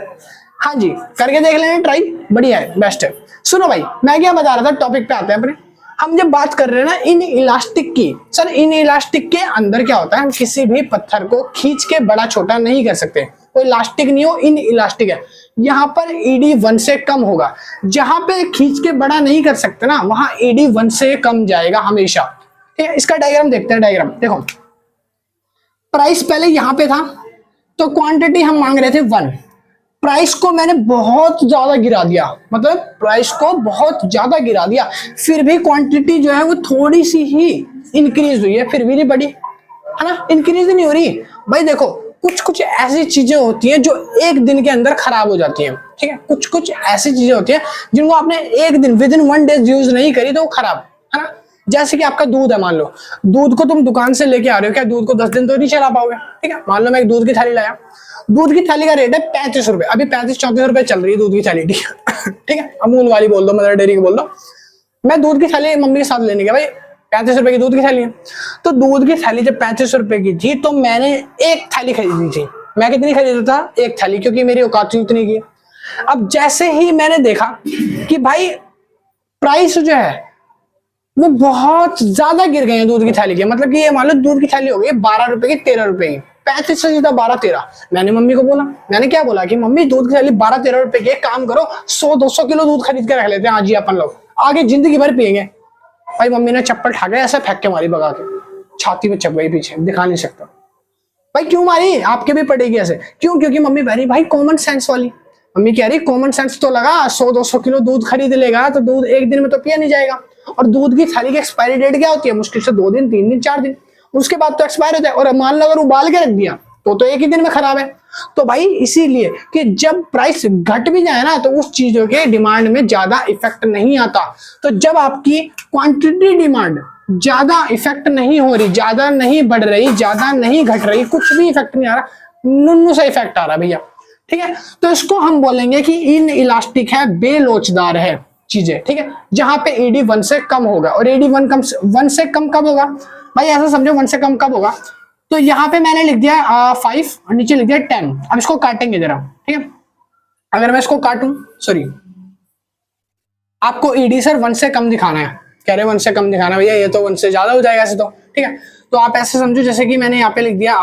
हाँ जी, करके देख लेना ट्राई, बढ़िया है, बेस्ट है। सुनो भाई, मैं क्या बता रहा था, टॉपिक पे आते हैं अपने। हम जब बात कर रहे हैं ना इन इलास्टिक की, सर इन इलास्टिक के अंदर क्या होता है? हम किसी भी पत्थर को खींच के बड़ा छोटा नहीं कर सकते। कोई इलास्टिक नहीं हो, इन इलास्टिक है। यहाँ पर ईडी 1 से कम होगा। जहां पे खींच के बड़ा नहीं कर सकते ना, वहां ईडी 1 से कम जाएगा हमेशा। ठीक है, इसका डायग्राम देखते हैं। डायग्राम देखो, प्राइस पहले यहां पे था तो क्वांटिटी हम मांग रहे थे 1। प्राइस को मैंने बहुत ज्यादा गिरा दिया, मतलब प्राइस को बहुत ज्यादा गिरा दिया, फिर भी क्वांटिटी जो है वो थोड़ी सी ही इंक्रीज हुई है, फिर भी नहीं बढ़ी, है ना, इंक्रीज नहीं हो रही। भाई देखो, कुछ कुछ ऐसी चीजें होती हैं जो एक दिन के अंदर खराब हो जाती हैं। ठीक है, कुछ कुछ ऐसी चीजें होती हैं जिनको आपने एक दिन, विद इन 1 डे यूज नहीं करी तो वो खराब, है ना। जैसे कि आपका दूध है, मान लो दूध को तुम दुकान से लेके आ रहे हो, क्या दूध को 10 दिन तो नहीं चला पाओगे? ठीक है, मान लो मैं एक दूध की थैली लाया, दूध की थैली का रेट है 35 रुपए, अभी 35-34 रुपए चल रही है दूध की थैली। ठीक है, ठीक है, अमूल वाली बोल दो, मदर डेयरी की बोल दो। मैं दूध की थैली मम्मी के साथ लेने गया, भाई 35 रुपए की दूध की थैली है। तो दूध की थैली जब 35 रुपए की थी तो मैंने एक थैली खरीदी थी। मैं कितनी खरीदा था? एक थैली, क्योंकि मेरी औकात उतनी की। अब जैसे ही मैंने देखा कि भाई प्राइस जो है वो बहुत ज्यादा गिर गए हैं दूध की थैली के, मतलब कि ये मान लो दूध की थैली हो गई 12 रुपए की, 13 रुपए की, 35 से सीधा 12-13। मैंने मम्मी को बोला, मैंने क्या बोला कि मम्मी दूध की थैली 12-13 रुपए की, एक काम करो 100-200 किलो दूध खरीद के रख लेते हैं आज ही अपन लोग, आगे जिंदगी भर पियेंगे। भाई मम्मी ने चप्पल ठा के ऐसे फेंक के मारी, भगा के, छाती में चप गई पीछे, दिखा नहीं सकता। भाई क्यों मारी? आपके भी पड़ेगी ऐसे। क्यों? क्योंकि मम्मी कह रही भाई कॉमन सेंस वाली, मम्मी कह रही कॉमन सेंस तो लगा, 100-200 किलो दूध खरीद लेगा तो दूध एक दिन में तो पिया नहीं जाएगा। और दूध की थैली की एक्सपायरी डेट क्या होती है? मुश्किल से 2 दिन, 3 दिन, 4 दिन, उसके बाद तो एक्सपायर हो जाए। और मान लो अगर उबाल के रख दिया तो एक ही दिन में खराब है। तो भाई इसीलिए कि जब प्राइस घट भी जाए ना तो उस चीजों के डिमांड में ज्यादा इफेक्ट नहीं आता। तो जब आपकी क्वांटिटी डिमांड ज्यादा इफेक्ट नहीं हो रही, ज्यादा नहीं बढ़ रही, ज्यादा नहीं घट रही, कुछ भी इफेक्ट नहीं आ रहा, नुन्नू सा इफेक्ट आ रहा भैया। ठीक है, तो इसको हम बोलेंगे कि इन इलास्टिक है, बेलोचदार है चीजें। ठीक है, जहां पे ईडी 1 से कम होगा। और ईडी 1 से कम कब होगा भाई? ऐसा समझो 1 से कम कब होगा? तो यहाँ पे मैंने लिख दिया 5 और नीचे लिख दिया 10। अब इसको काटेंगे जरा। ठीक है, अगर मैं इसको काटूं, सॉरी, आपको ईडी सर 1 से कम दिखाना है, कह रहे 1 से कम दिखाना भैया, ये तो 1 से ज्यादा हो जाएगा ऐसे तो। ठीक है, तो आप ऐसे समझो जैसे कि मैंने यहाँ पे लिख दिया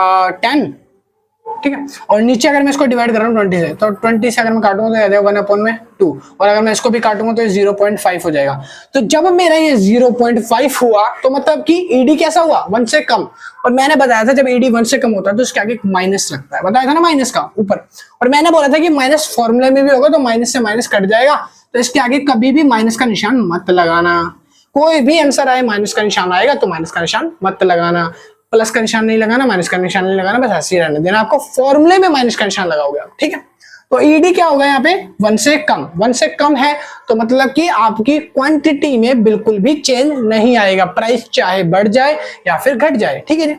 10। ठीक है, और नीचे अगर मैं इसको डिवाइड कर रहा हूँ 20 से, तो 20 से अगर मैं काटूंगा तो 1/2, और अगर मैं इसको भी काटूंगा तो 0.5 हो जाएगा। तो जब मेरा ये 0.5 हुआ तो मतलब कि ईडी कैसा हुआ? 1 से कम। और मैंने बताया था जब ईडी 1 से कम होता है तो उसके आगे एक माइनस लगता है, बताया था ना माइनस का ऊपर। और मैंने बोला था कि माइनस फॉर्मूले में भी होगा तो माइनस से माइनस कट जाएगा, तो इसके आगे कभी भी माइनस का निशान मत लगाना। कोई भी आंसर आए माइनस का निशान आएगा तो माइनस का निशान मत लगाना, प्लस का निशान नहीं लगाना, माइनस का निशान नहीं लगाना, बस ऐसे ही रहने देना। आपको फॉर्मूले में माइनस का निशान लगाओगे आप। ठीक है, तो ईडी क्या होगा यहाँ पे 1 से कम, 1 से कम है तो मतलब कि आपकी क्वांटिटी में बिल्कुल भी चेंज नहीं आएगा, प्राइस चाहे बढ़ जाए या फिर घट जाए। ठीक है जी,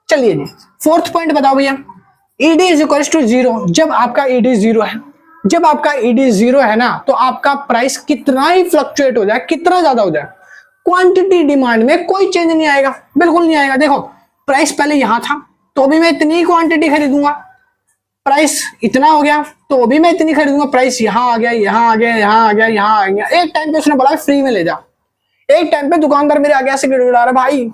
चलिए जी फोर्थ पॉइंट बताओ भैया, ईडी इज इक्वल टू 0। जब आपका ईडी 0 है, जब आपका ईडी 0 है ना, तो आपका प्राइस कितना ही फ्लक्चुएट हो जाए, कितना ज्यादा हो जाए, क्वांटिटी डिमांड में कोई चेंज नहीं आएगा, बिल्कुल नहीं आएगा। देखो प्राइस पहले यहां था तो भी मैं इतनी क्वांटिटी खरीदूंगा, प्राइस इतना हो गया तो भी मैं इतनी खरीदूंगा, प्राइस यहां आ गया, यहां आ गया, यहां आ गया, यहां आ गया। एक टाइम पे उसने बोला फ्री में ले जा, एक टाइम पे दुकानदार मेरे आगे से गिड़गिड़ा रहा, भाई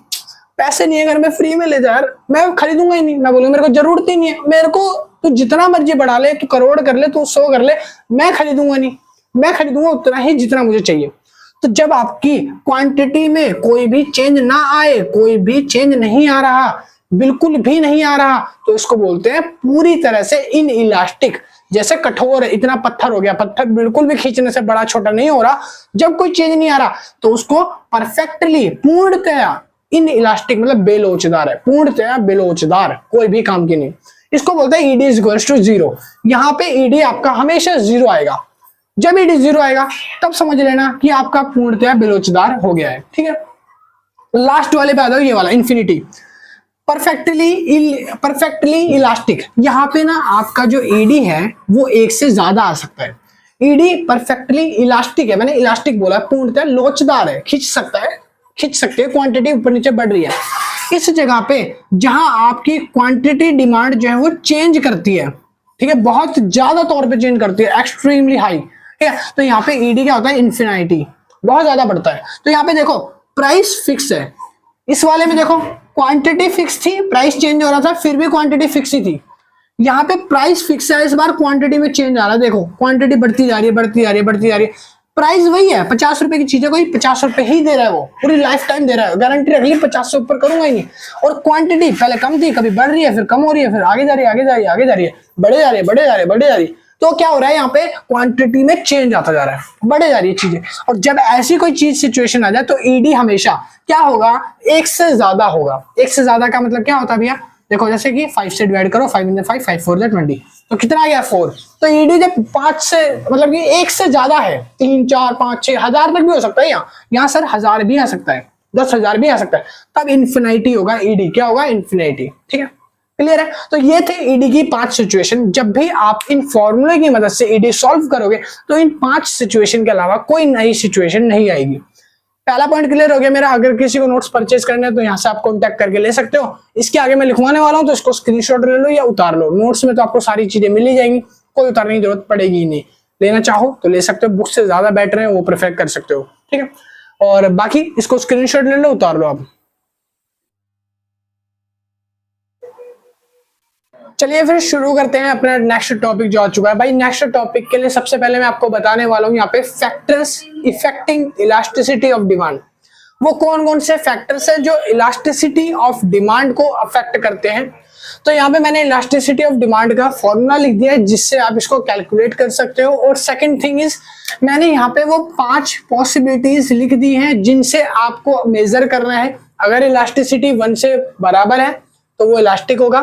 पैसे नहीं है घर में, फ्री में ले जा यार, मैं खरीदूंगा ही नहीं। मैं बोलूंगा मेरे को जरूरत ही नहीं है, मेरे को तू जितना मर्जी बढ़ा ले, तू करोड़ कर ले, तू 100 कर ले, मैं खरीदूंगा नहीं, मैं खरीदूंगा उतना ही जितना मुझे चाहिए। तो जब आपकी क्वांटिटी में कोई भी चेंज ना आए, कोई भी चेंज नहीं आ रहा, बिल्कुल भी नहीं आ रहा, तो इसको बोलते हैं पूरी तरह से इन इलास्टिक। जैसे कठोर है, इतना पत्थर हो गया, पत्थर बिल्कुल भी खींचने से बड़ा छोटा नहीं हो रहा, जब कोई चेंज नहीं आ रहा तो उसको परफेक्टली पूर्णतया इन इलास्टिक मतलब बेलोचदार है, पूर्णतया बेलोचदार, कोई भी काम की नहीं। इसको बोलते हैं ईडी इज इक्वल्स टू 0। यहाँ पे ईडी आपका हमेशा 0 आएगा। जब ईडी 0 आएगा तब समझ लेना कि आपका पूर्णतया बेलोचदार हो गया है। ठीक है, लास्ट वाले पे आ जाओ, ये वाला इन्फिनिटी, परफेक्टली इलास्टिक। यहाँ पे ना आपका जो ईडी है वो 1 से ज्यादा आ सकता है। ईडी परफेक्टली इलास्टिक है, मैंने इलास्टिक बोला, पूर्णतः लोचदार है, खींच सकता है, खींच सकते हैं, क्वांटिटी ऊपर नीचे बढ़ रही है। इस जगह पे जहां आपकी क्वांटिटी डिमांड जो है वो चेंज करती है, ठीक है, बहुत ज्यादा तौर पे चेंज करती है, एक्सट्रीमली हाई, ठीक है, तो यहाँ पे ईडी क्या होता है, इन्फिनिटी, बहुत ज्यादा बढ़ता है। तो यहाँ पे देखो प्राइस फिक्स है, इस वाले में देखो क्वांटिटी फिक्स थी, प्राइस चेंज हो रहा था, फिर भी क्वांटिटी फिक्स ही थी। यहाँ पे प्राइस फिक्स है, इस बार क्वांटिटी में चेंज आ रहा है, देखो क्वांटिटी बढ़ती जा रही है, बढ़ती जा रही है, बढ़ती जा रही है। प्राइस वही है, 50 रुपए की चीज है, कोई 50 रुपए ही दे रहा है, वो पूरी लाइफ टाइम दे रहा है, गारंटी रख ली 50 से ऊपर करूंगा ही नहीं। और क्वांटिटी पहले कम थी, कभी बढ़ रही है, फिर कम हो रही है, फिर आगे जा रही है, आगे जा रही है, आगे जा रही है, बढ़े जा रही है, बढ़े जा रही है, बढ़े जा रही है। तो क्या हो रहा है, यहाँ पे क्वांटिटी में चेंज आता जा रहा है, बढ़े जा रही है चीजें। और जब ऐसी कोई चीज सिचुएशन आ जाए तो ईडी हमेशा क्या होगा, 1 से ज्यादा होगा। 1 से ज्यादा का मतलब क्या होता है भैया, देखो जैसे कि 5 से डिवाइड करो, 5 × 5, 5 × 4 = 20, तो कितना आ गया 4। तो ईडी जब 5 से मतलब कि 1 से ज्यादा है, 3, 4, 5, 6 हजार तक भी हो सकता है, यहाँ सर 1000 भी आ सकता है, 10,000 भी आ सकता है, तब इन्फिनिटी होगा ईडी, क्या होगा, इन्फिनिटी। ठीक है, क्लियर है। तो ये थे ईडी की 5 सिचुएशन। जब भी आप इन फॉर्मूले की मदद से ईडी सॉल्व करोगे तो इन 5 सिचुएशन के अलावा कोई नई सिचुएशन नहीं आएगी। पहला पॉइंट क्लियर हो गया मेरा। अगर किसी को नोट्स परचेज करने हैं तो यहाँ से आप कॉन्टैक्ट करके ले सकते हो। इसके आगे मैं लिखवाने वाला हूँ तो इसको स्क्रीनशॉट ले लो या उतार लो। नोट्स में तो आपको सारी चीजें मिल ही जाएंगी, कोई उतारने की जरूरत पड़ेगी ही नहीं। लेना चाहो तो ले सकते हो, बुक से ज्यादा बेटर है वो प्रेफर कर सकते हो। ठीक है, और बाकी इसको स्क्रीनशॉट ले लो, उतार लो आप। चलिए फिर शुरू करते हैं अपना नेक्स्ट टॉपिक जो आ चुका है। भाई नेक्स्ट टॉपिक के लिए सबसे पहले मैं आपको बताने वाला हूँ यहाँ पे factors affecting elasticity of demand. वो कौन कौन से फैक्टर्स है जो इलास्टिसिटी ऑफ डिमांड को अफेक्ट करते हैं। तो यहाँ पे मैंने इलास्टिसिटी ऑफ डिमांड का फॉर्मूला लिख दिया है जिससे आप इसको कैलकुलेट कर सकते हो। और सेकंड थिंग इज मैंने यहाँ पे वो 5 पॉसिबिलिटीज लिख दी हैं जिनसे आपको मेजर करना है। अगर इलास्टिसिटी 1 से बराबर है तो वो इलास्टिक होगा।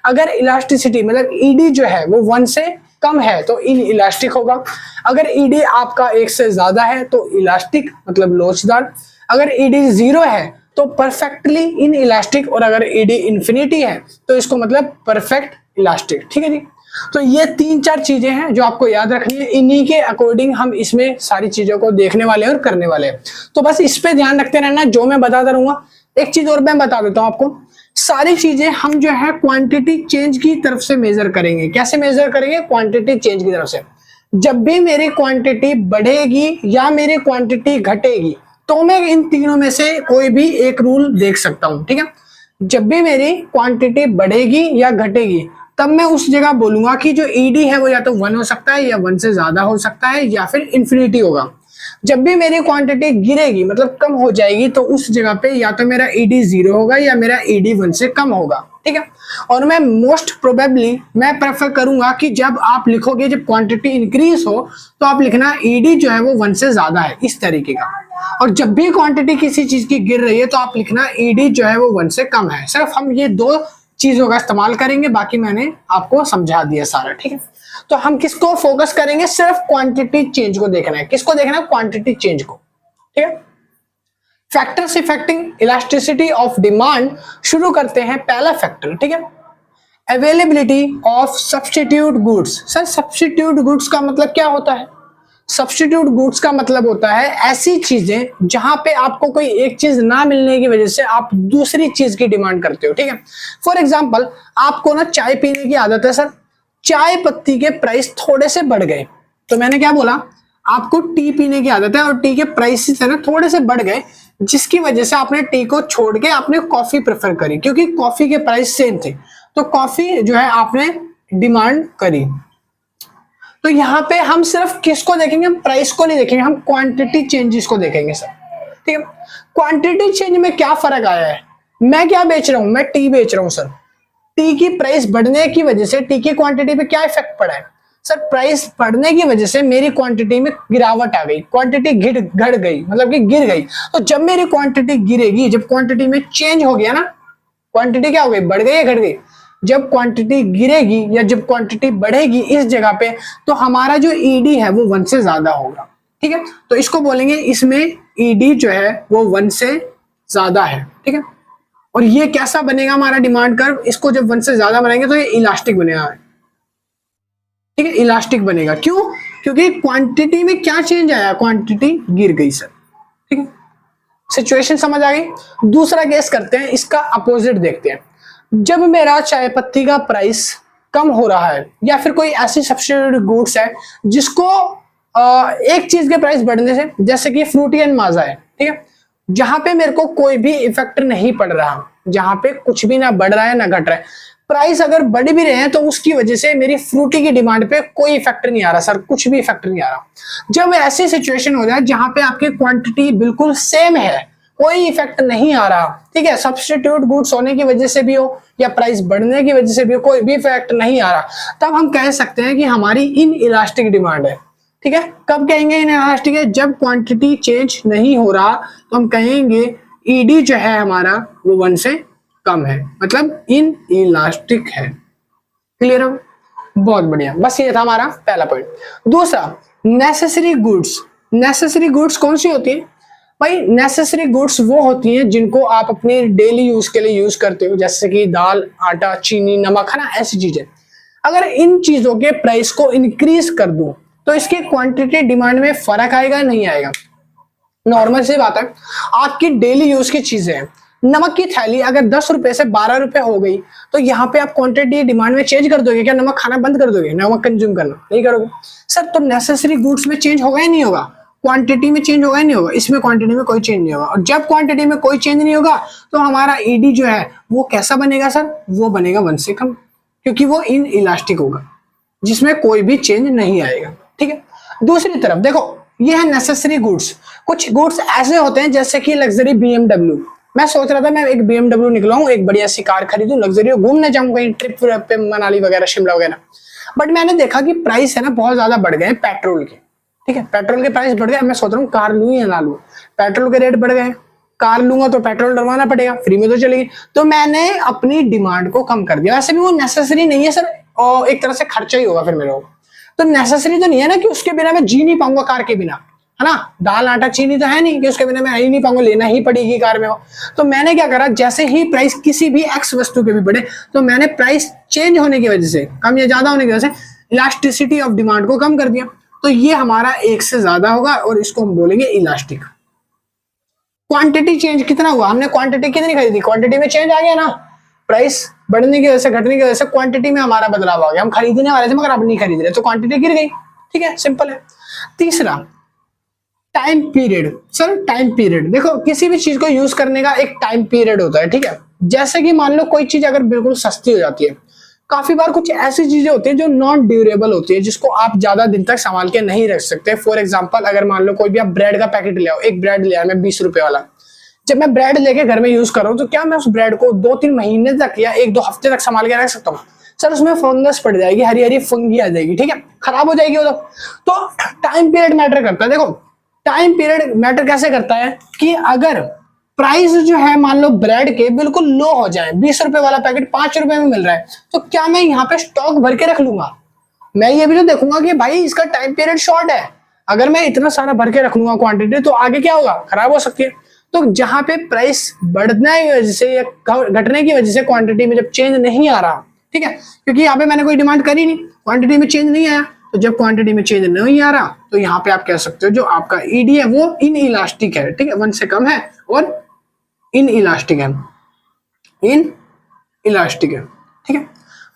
अगर इलास्टिसिटी मतलब ईडी जो है वो 1 से कम है तो इन इलास्टिक होगा। अगर ईडी आपका 1 से ज्यादा है तो इलास्टिक मतलब लोचदार। अगर ईडी 0 है तो परफेक्टली इन इलास्टिक। और अगर ईडी इन्फिनिटी है तो इसको मतलब परफेक्ट इलास्टिक। ठीक है जी, तो ये 3-4 चीजें हैं जो आपको याद रखनी है। इन्हीं के अकॉर्डिंग हम इसमें सारी चीजों को देखने वाले हैं और करने वाले हैं। तो बस इस पे ध्यान रखते रहना जो मैं बताता रहूंगा। एक चीज और मैं बता देता हूं आपको, सारी चीजें हम जो है क्वांटिटी चेंज की तरफ से मेजर करेंगे। कैसे मेजर करेंगे? क्वांटिटी चेंज की तरफ से। जब भी मेरी क्वांटिटी बढ़ेगी या मेरी क्वांटिटी घटेगी तो मैं इन तीनों में से कोई भी एक रूल देख सकता हूं। ठीक है, जब भी मेरी क्वांटिटी बढ़ेगी या घटेगी तब मैं उस जगह बोलूंगा कि जो ईडी है वो या तो 1 हो सकता है या 1 से ज्यादा हो सकता है या फिर इन्फिनिटी होगा। जब भी मेरी क्वांटिटी गिरेगी मतलब कम हो जाएगी तो उस जगह पे या तो मेरा ईडी 0 होगा या मेरा ईडी 1 से कम होगा। ठीक है, और मैं मोस्ट प्रोबेबली मैं प्रेफर करूंगा कि जब आप लिखोगे जब क्वांटिटी इंक्रीज हो तो आप लिखना ईडी जो है वो 1 से ज्यादा है, इस तरीके का। और जब भी क्वांटिटी किसी चीज की गिर रही है तो आप लिखना ईडी जो है वो 1 से कम है। सिर्फ हम ये 2 चीजों का इस्तेमाल करेंगे, बाकी मैंने आपको समझा दिया सारा, ठीक है। तो हम किसको फोकस करेंगे, सिर्फ क्वांटिटी चेंज को देखना है। किसको देखना है, क्वांटिटी चेंज को, ठीक है। Factors affecting elasticity of demand, शुरू करते हैं पहला फैक्टर, ठीक है, availability of substitute goods. Sir substitute goods का मतलब क्या होता है, सब्स्टिट्यूट गुड्स का मतलब होता है ऐसी चीजें जहां पे आपको कोई एक चीज ना मिलने की वजह से आप दूसरी चीज की डिमांड करते हो, ठीक है। फॉर एग्जांपल आपको ना चाय पीने की आदत है सर, चाय पत्ती के प्राइस थोड़े से बढ़ गए, तो मैंने क्या बोला, आपको टी पीने की आदत है और टी के प्राइसेस है ना थोड़े से बढ़ गए, जिसकी वजह से आपने टी को छोड़ के आपने कॉफी प्रेफर करी, क्योंकि कॉफी के प्राइस सेम थे, तो कॉफी जो है आपने डिमांड करी। तो यहाँ पे हम सिर्फ किसको देखेंगे, हम प्राइस को नहीं देखेंगे, हम क्वांटिटी चेंजेस को देखेंगे सर, ठीक है। क्वांटिटी चेंज में क्या फर्क आया है, मैं क्या बेच रहा हूं, मैं टी बेच रहा हूं सर, टी की प्राइस बढ़ने की वजह से टी की क्वांटिटी पे क्या इफेक्ट पड़ा है सर, प्राइस बढ़ने की वजह से मेरी क्वांटिटी में गिरावट आ गई, क्वांटिटी घट गई, मतलब कि गिर गई। तो जब मेरी क्वांटिटी गिरेगी, जब क्वांटिटी में चेंज हो गया ना, क्वांटिटी क्या हो गई, बढ़ गई या घट गई, जब क्वांटिटी गिरेगी या जब क्वांटिटी बढ़ेगी इस जगह पे, तो हमारा जो ईडी है वो 1 से ज्यादा होगा, ठीक है। तो इसको बोलेंगे, इसमें ईडी जो है वो 1 से ज्यादा है, ठीक है। और ये कैसा बनेगा हमारा डिमांड कर्व, इसको जब 1 से ज्यादा बनाएंगे तो ये इलास्टिक बनेगा, ठीक है, इलास्टिक बनेगा। क्यों, क्योंकि क्वांटिटी में क्या चेंज आया, क्वांटिटी गिर गई सर, ठीक है। सिचुएशन समझ आ गई। दूसरा केस करते हैं, इसका अपोजिट देखते हैं। जब मेरा चाय पत्ती का प्राइस कम हो रहा है या फिर कोई ऐसी सब्स्टिट्यूट गुड्स है जिसको एक चीज के प्राइस बढ़ने से, जैसे कि फ्रूटी एंड माजा है, ठीक है, जहां पे मेरे को कोई भी इफेक्ट नहीं पड़ रहा, जहां पे कुछ भी ना बढ़ रहा है ना घट रहा है, प्राइस अगर बढ़ भी रहे हैं तो उसकी वजह से मेरी फ्रूटी की डिमांड पे कोई इफेक्ट नहीं आ रहा सर, कुछ भी इफेक्ट नहीं आ रहा। जब ऐसी सिचुएशन हो जाए जहां पे आपकी क्वांटिटी बिल्कुल सेम है, कोई इफेक्ट नहीं आ रहा, ठीक है, सब्स्टिट्यूट गुड्स होने की वजह से भी हो या प्राइस बढ़ने की वजह से भी हो, कोई भी इफेक्ट नहीं आ रहा, तब हम कह सकते हैं कि हमारी इन इलास्टिक डिमांड है, ठीक है। कब कहेंगे इन इलास्टिक है, जब क्वांटिटी चेंज नहीं हो रहा तो हम कहेंगे ईडी जो है हमारा वो 1 से कम है, मतलब इन इलास्टिक है। क्लियर हो, बहुत बढ़िया, बस ये था हमारा पहला पॉइंट। दूसरा, नेसेसरी गुड्स। नेसेसरी गुड्स कौन सी होती है भाई, नेसेसरी गुड्स वो होती हैं जिनको आप अपने डेली यूज के लिए यूज करते हो, जैसे कि दाल, आटा, चीनी, नमक, है ना, ऐसी चीजें। अगर इन चीजों के प्राइस को इंक्रीज कर दूं तो इसकी क्वांटिटी डिमांड में फर्क आएगा नहीं आएगा, नॉर्मल सी बात है। आपकी डेली यूज की चीजें हैं, नमक की थैली अगर 10 रुपए से 12 रुपए हो गई तो यहाँ पे आप क्वांटिटी डिमांड में चेंज कर दोगे क्या, नमक खाना बंद कर दोगे, नमक कंज्यूम करना नहीं करोगे सर। तो नेसेसरी गुड्स में चेंज होगा या नहीं होगा, क्वांटिटी में चेंज होगा या नहीं होगा, इसमें क्वांटिटी में कोई चेंज नहीं होगा। और जब क्वांटिटी में कोई चेंज नहीं होगा तो हमारा ईडी जो है वो कैसा बनेगा सर, वो बनेगा 1 से कम, क्योंकि वो इन इलास्टिक होगा जिसमें कोई भी चेंज नहीं आएगा, ठीक है। दूसरी तरफ देखो, ये है नेसेसरी गुड्स। कुछ गुड्स ऐसे होते हैं जैसे कि लग्जरी BMW। मैं सोच रहा था मैं एक BMW निकलाऊं, एक बढ़िया सी कार खरीदूं, लग्जरी घूमने जाऊं कहीं ट्रिप पे, मनाली वगैरह, शिमला वगैरह। बट मैंने देखा कि प्राइस है ना बहुत ज्यादा बढ़ गए पेट्रोल के, ठीक है, पेट्रोल के प्राइस बढ़ गए। मैं सोच रहा हूँ कार लूं या ना लूं, पेट्रोल के रेट बढ़ गए, कार लूंगा तो पेट्रोल डलवाना पड़ेगा, फ्री में तो चलेगी। तो मैंने अपनी डिमांड को कम कर दिया। वैसे भी वो नेसेसरी नहीं है सर, और एक तरह से खर्चा ही होगा फिर मेरे को, तो नेसेसरी तो नहीं है ना कि उसके बिना मैं जी नहीं पाऊंगा, कार के बिना, है ना, दाल आटा चीनी तो है नहीं कि उसके बिना मैं ही नहीं पाऊंगा, लेना ही पड़ेगी कार में। तो मैंने क्या करा, जैसे ही प्राइस किसी भी एक्स वस्तु के भी बढ़े तो मैंने प्राइस चेंज होने की वजह से, कम या ज्यादा होने की वजह से, इलास्टिसिटी ऑफ डिमांड को कम कर दिया। तो ये हमारा 1 से ज्यादा होगा और इसको हम बोलेंगे इलास्टिक। क्वांटिटी चेंज कितना हुआ, हमने क्वांटिटी कितनी खरीदी, क्वांटिटी में चेंज आ गया ना, प्राइस बढ़ने की वजह से, घटने की वजह से क्वांटिटी में हमारा बदलाव आ गया। हम खरीदने वाले थे मगर अब नहीं खरीद रहे, तो क्वांटिटी गिर गई, ठीक है, सिंपल है। तीसरा, time period. Sir time period, देखो किसी भी चीज को यूज करने का एक टाइम पीरियड होता है, ठीक है। जैसे कि मान लो कोई चीज अगर बिल्कुल सस्ती हो जाती है, काफी बार कुछ ऐसी चीजें होती है जो नॉन ड्यूरेबल होती है, जिसको आप ज्यादा दिन तक संभाल के नहीं रख सकते। फॉर एग्जांपल, अगर मान लो कोई भी आप ब्रेड का पैकेट ले आओ, एक ब्रेड ले आया मैं 20 रुपए वाला, जब मैं ब्रेड लेके घर में यूज कर रहा हूँ तो क्या मैं उस ब्रेड को 2-3 महीने तक या 1-2 हफ्ते तक संभाल के रख सकता हूँ सर? उसमें फंगस पड़ जाएगी, हरी हरी फंगी आ जाएगी, ठीक है, खराब हो जाएगी वो। तो टाइम पीरियड मैटर करता है। देखो टाइम पीरियड मैटर कैसे करता है कि अगर प्राइस जो है मान लो ब्रेड के बिल्कुल लो हो जाए, 20 रुपए वाला पैकेट 5 रुपए में मिल रहा है, तो क्या मैं यहाँ पे स्टॉक भर के रख लूंगा? मैं ये भी तो देखूंगा कि भाई इसका टाइम पीरियड शॉर्ट है। अगर मैं इतना सारा भर के रख लूंगा क्वांटिटी, तो आगे क्या होगा? खराब हो सकती है। तो जहां पे प्राइस बढ़ने की वजह से या घटने की वजह से क्वांटिटी में जब चेंज नहीं आ रहा, ठीक है, क्योंकि यहाँ पे मैंने कोई डिमांड करी नहीं, क्वांटिटी में चेंज नहीं आया, तो जब क्वांटिटी में चेंज नहीं आ रहा तो यहाँ पे आप कह सकते हो जो आपका ईडी है वो इन इलास्टिक है, ठीक है, 1 से कम है और इन इलास्टिक है, इन इलास्टिक है, ठीक है।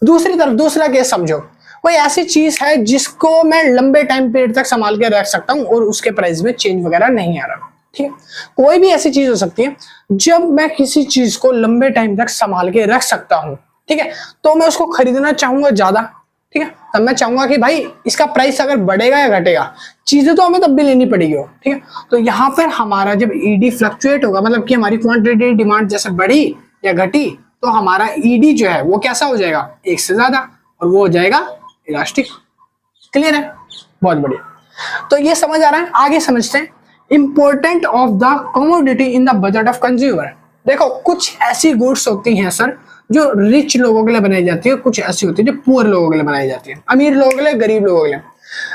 दूसरी तरफ दूसरा केस समझो, कोई ऐसी चीज है जिसको मैं लंबे टाइम पीरियड तक संभाल के रख सकता हूँ और उसके प्राइस में चेंज वगैरह नहीं आ रहा, ठीक है। कोई भी ऐसी चीज हो सकती है जब मैं किसी चीज को लंबे टाइम तक संभाल के रख सकता हूँ, ठीक है, तो मैं उसको खरीदना चाहूंगा ज्यादा, ठीक है, तब मैं चाहूंगा कि भाई इसका प्राइस अगर बढ़ेगा या घटेगा, चीजें तो हमें तब भी लेनी पड़ेगी, ठीक है। तो यहाँ पर हमारा जब ईडी फ्लक्चुएट होगा, मतलब कि हमारी क्वांटिटी डिमांड जैसे बढ़ी या घटी, तो हमारा ईडी जो है वो कैसा हो जाएगा? एक से ज्यादा, और वो हो जाएगा इलास्टिक। क्लियर है? बहुत बढ़िया। तो ये समझ आ रहा है, आगे समझते हैं important of the commodity in the budget of consumer. देखो कुछ ऐसी गुड्स होती हैं सर जो रिच लोगों के लिए बनाई जाती है, कुछ ऐसी होती है जो पुअर लोगों के लिए बनाई जाती है, अमीर लोगों के लिए, गरीब लोगों के लिए।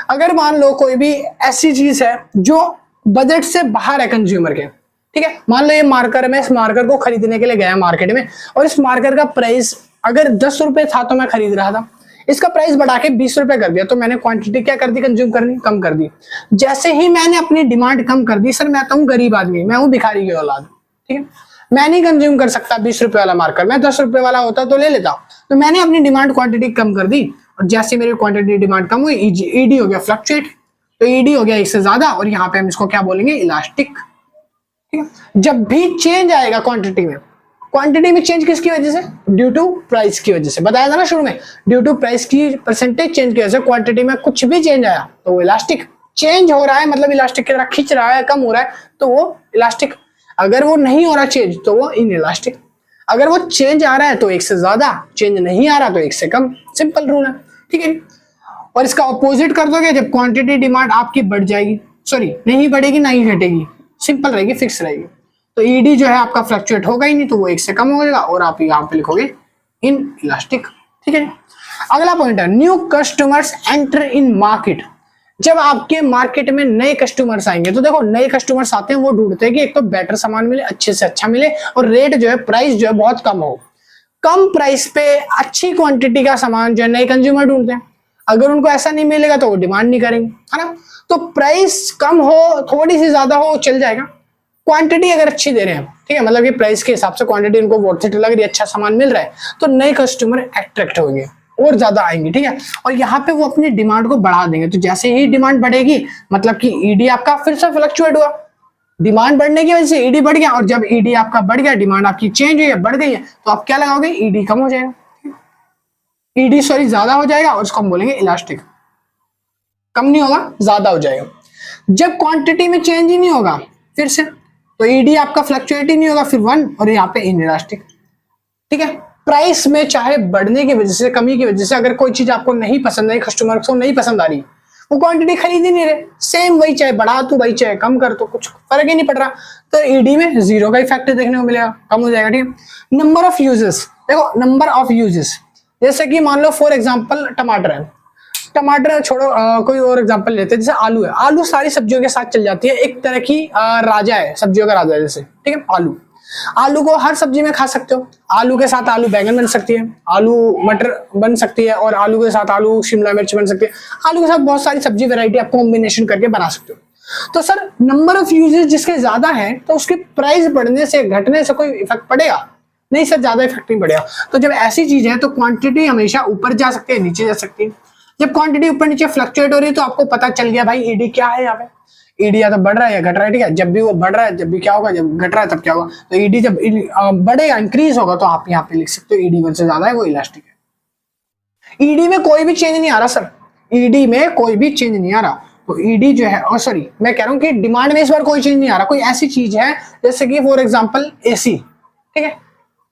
अगर मान लो कोई भी ऐसी चीज है जो बजट से बाहर है कंज्यूमर के, ठीक है, मान लो ये मार्कर, मैं इस मार्कर को खरीदने के लिए गया मार्केट में और इस मार्कर का प्राइस अगर 10 रुपए था तो मैं खरीद रहा था, इसका प्राइस बढ़ा के 20 रुपए कर दिया, तो मैंने क्वांटिटी क्या कर दी? कंज्यूम करनी कम कर दी। जैसे ही मैंने अपनी डिमांड कम कर दी, सर मैं तो हूँ गरीब आदमी, मैं हूँ भिखारी की औलाद, ठीक है, मैं नहीं कंज्यूम कर सकता 20 रुपए वाला मार्कर, मैं 10 रुपए वाला होता तो ले लेता, तो मैंने अपनी डिमांड क्वांटिटी कम कर दी, और जैसे मेरी क्वांटिटी डिमांड कम हुई, ईडी हो गया फ्लक्चुएट, तो ईडी हो गया एक से ज्यादा, और यहाँ पे हम इसको क्या बोलेंगे? इलास्टिक, ठीक है। जब भी चेंज आएगा क्वांटिटी में चेंज किसकी वजह से? ड्यू टू प्राइस की वजह से, बताया था ना शुरू में, ड्यू टू प्राइस की परसेंटेज चेंज की वजह से क्वांटिटी में कुछ भी चेंज आया तो वो इलास्टिक। चेंज हो रहा है मतलब इलास्टिक की तरह खींच रहा है, कम हो रहा है तो वो इलास्टिक। अगर वो नहीं हो रहा चेंज तो वो इन इलास्टिक। अगर वो चेंज आ रहा है तो एक से ज्यादा, चेंज नहीं आ रहा तो एक से कम, सिंपल रूल है, ठीक है। और इसका ऑपोजिट कर दोगे जब क्वांटिटी डिमांड आपकी बढ़ जाएगी, सॉरी नहीं बढ़ेगी ना ही घटेगी, सिंपल रहेगी, फिक्स रहेगी, तो ईडी जो है आपका फ्लक्चुएट होगा ही नहीं, तो वो एक से कम हो जाएगा और आप यहाँ पे लिखोगे इन इलास्टिक, ठीक है। अगला पॉइंट है new customers enter in market. जब आपके मार्केट में नए कस्टमर्स आएंगे, तो देखो नए कस्टमर्स आते हैं वो ढूंढते हैं कि एक तो बेटर सामान मिले, अच्छे से अच्छा मिले, और रेट जो है, प्राइस जो है बहुत कम हो। कम प्राइस पे अच्छी क्वांटिटी का सामान जो है नए कंज्यूमर ढूंढते हैं। अगर उनको ऐसा नहीं मिलेगा तो वो डिमांड नहीं करेंगे, है ना। तो प्राइस कम हो, थोड़ी सी ज्यादा हो, चल जाएगा। क्वांटिटी अगर अच्छी दे रहे हैं, ठीक है, मतलब कि प्राइस के हिसाब से क्वांटिटी उनको वर्थ इट लग रही है, अच्छा सामान मिल रहा है, तो नए कस्टमर अट्रैक्ट होंगे और ज्यादा आएंगे, ठीक है। और यहाँ पे वो अपनी डिमांड को बढ़ा देंगे, तो जैसे ही डिमांड बढ़ेगी मतलब कि ईडी आपका फिर से फ्लक्चुएट हुआ, डिमांड बढ़ने की वजह से ईडी बढ़ गया, और जब ईडी आपका बढ़ गया, डिमांड आपकी चेंज हुई है, बढ़ गई है, तो आप क्या लगाओगे? ईडी कम हो जाएगा, ईडी सॉरी ज्यादा हो जाएगा, और उसको हम बोलेंगे इलास्टिक। कम नहीं होगा, ज्यादा हो जाएगा। जब क्वांटिटी में चेंज ही नहीं होगा फिर से, तो ईडी आपका फ्लक्चुएट ही नहीं होगा, फिर 1, और यहाँ पे इनइलास्टिक, ठीक है। प्राइस में चाहे बढ़ने की वजह से, कमी की वजह से, अगर कोई चीज आपको नहीं पसंद आई, कस्टमर को नहीं पसंद आ रही, वो क्वांटिटी खरीद ही नहीं रहे, सेम वही, चाहे बढ़ा तो वही, चाहे कम कर तो कुछ फर्क ही नहीं पड़ रहा, तो ईडी में जीरो का इफेक्ट देखने को मिलेगा, कम हो जाएगा, ठीक है। नंबर ऑफ यूजेस, देखो नंबर ऑफ यूजेस, जैसे कि मान लो फॉर एग्जाम्पल टमाटर है, टमाटर छोड़ो, कोई और एग्जांपल लेते हैं, जैसे आलू है। आलू सारी सब्जियों के साथ चल जाती है, एक तरह की राजा है, सब्जियों का राजा है जैसे, ठीक है। आलू को हर सब्जी में खा सकते हो, आलू के साथ आलू बैंगन बन सकती है, आलू मटर बन सकती है, और आलू के साथ आलू शिमला मिर्च बन सकती है, आलू के साथ बहुत सारी सब्जी वैरायटी आप कॉम्बिनेशन करके बना सकते हो। तो सर नंबर ऑफ यूजेस जिसके ज्यादा है, तो उसके प्राइस बढ़ने से, घटने से कोई इफेक्ट पड़ेगा? नहीं सर, ज्यादा इफेक्ट नहीं पड़ेगा। तो जब ऐसी चीज है तो क्वांटिटी हमेशा ऊपर जा सकती है, नीचे जा सकती है। जब क्वांटिटी ऊपर नीचे फ्लक्चुएट हो रही है तो आपको पता चल गया भाई ईडी क्या है, यहाँ पे ईडी या तो बढ़ रहा है या घट रहा है, ठीक है। जब भी वो बढ़ रहा है, जब भी क्या होगा, जब घट रहा है तब क्या होगा, तो ईडी जब बढ़ेगा, इंक्रीज होगा, तो आप यहाँ पे लिख सकते हो ईडी 1 से ज्यादा है, वो इलास्टिक है। ईडी में कोई भी चेंज नहीं आ रहा सर, ईडी में कोई भी चेंज नहीं आ रहा, तो ईडी जो है, और सॉरी मैं कह रहा हूँ कि डिमांड में इस बार कोई चेंज नहीं आ रहा। कोई ऐसी चीज है जैसे कि फॉर एग्जाम्पल एसी, ठीक है,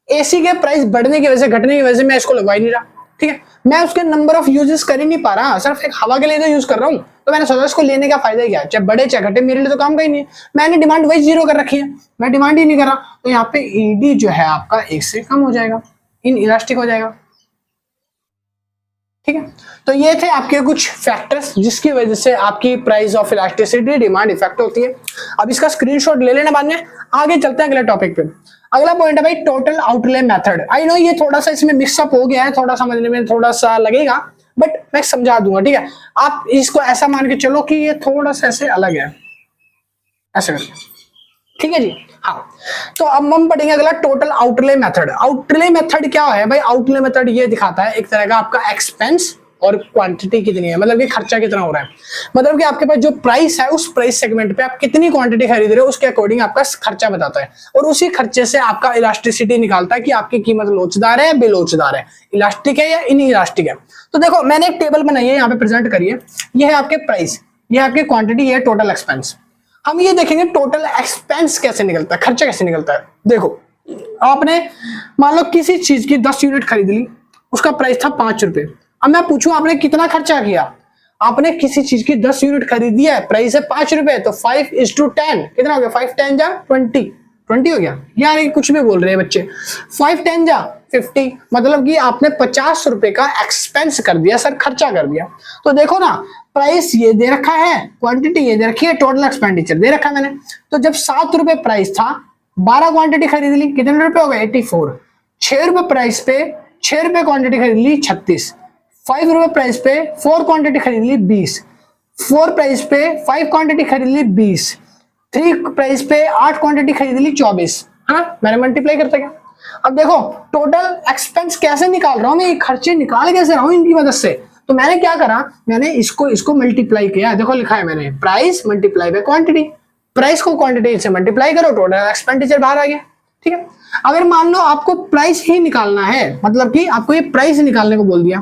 एसी के प्राइस बढ़ने की वजह से, घटने की वजह से मैं इसको लगवा ही नहीं रहा, ठीक है, मैं उसके नंबर ऑफ यूजेस कर ही नहीं पा रहा, सिर्फ एक हवा के लिए तो यूज कर रहा हूँ, तो मैंने सोचा इसको लेने का फायदा क्या है, चाहे बढ़े चाहे घटे, मेरे लिए तो काम का ही नहीं है। मैंने डिमांड वही 0 कर रखी है, मैं डिमांड ही नहीं कर रहा, तो यहाँ पे ईडी जो है आपका 1 से कम हो जाएगा, इन इलास्टिक हो जाएगा। ठीक है, तो ये थे आपके कुछ फैक्टर्स जिसकी वजह से आपकी price of elasticity demand effect होती है। अब इसका स्क्रीनशॉट ले लेना बाद में, आगे चलते हैं अगले टॉपिक पे। अगला पॉइंट है भाई टोटल आउटले मेथड। आई नो ये थोड़ा सा इसमें मिक्सअप हो गया है, थोड़ा समझने में थोड़ा सा लगेगा, बट मैं समझा दूंगा। ठीक है, आप इसको ऐसा मान के चलो कि ये थोड़ा सा ऐसे अलग है, ऐसे करके। ठीक है जी, हाँ, तो अब हम पढ़ेंगे अगला total outlay method. Outlay method क्या है भाई? आउटले मेथड ये दिखाता है एक तरह का आपका एक्सपेंस और क्वांटिटी कितनी है, मतलब कि खर्चा कितना हो रहा है, मतलब कि आपके पास जो प्राइस है उस प्राइस सेगमेंट पे आप कितनी क्वांटिटी खरीद रहे हो उसके अकॉर्डिंग आपका खर्चा बताता है, और उसी खर्चे से आपका इलास्टिसिटी निकालता है कि आपकी कीमत लोचदार है बेलोचदार है, इलास्टिक है या इन इलास्टिक है। तो देखो मैंने एक टेबल बनाई है, यहाँ पे प्रेजेंट करिए, ये है आपके प्राइस, ये आपकी क्वांटिटी, ये है टोटल एक्सपेंस। हम ये देखेंगे टोटल एक्सपेंस कैसे निकलता है, खर्चा कैसे निकलता है। देखो आपने मान लो किसी चीज की 10 यूनिट खरीद ली, उसका प्राइस था 5 रुपए। अब मैं पूछूं आपने कितना खर्चा किया, आपने किसी चीज की 10 यूनिट खरीदी है, प्राइस है 5 रुपए, तो 5:10 कितना हो गया? 5×10 जा 20 हो गया, यार कुछ भी बोल रहे हैं बच्चे। 5×10 जा 50, मतलब कि आपने 50 रुपए का एक्सपेंस कर दिया सर, खर्चा कर दिया। तो देखो ना, प्राइस ये दे रखा है, क्वांटिटी ये दे रखी है, टोटल एक्सपेंडिचर दे रखा है मैंने। तो जब 7 रुपए प्राइस था, 12 क्वांटिटी खरीद ली, कितने रुपए हो गए? 84। 6 रुपए प्राइस पे 6 रुपए क्वांटिटी खरीद ली, 36। 5 रुपए प्राइस पे 4 क्वांटिटी खरीद ली, 20। 4 प्राइस पे 5 क्वांटिटी खरीद ली, 20। 3 प्राइस पे 8 क्वांटिटी खरीद ली, 24। हाँ, मैंने मल्टीप्लाई करता गया। अब देखो टोटल एक्सपेंस कैसे निकाल रहा हूं मैं, खर्चे निकाल कैसे रहा हूं इनकी मदद से। तो मैंने क्या करा, मैंने इसको मल्टीप्लाई किया, देखो लिखा है मैंने price multiply by quantity, price को क्वांटिटी से मल्टीप्लाई करो, टोटल एक्सपेंडिचर बाहर आ गया। ठीक है, अगर मान लो आपको प्राइस ही निकालना है, मतलब कि आपको ये प्राइस निकालने को बोल दिया,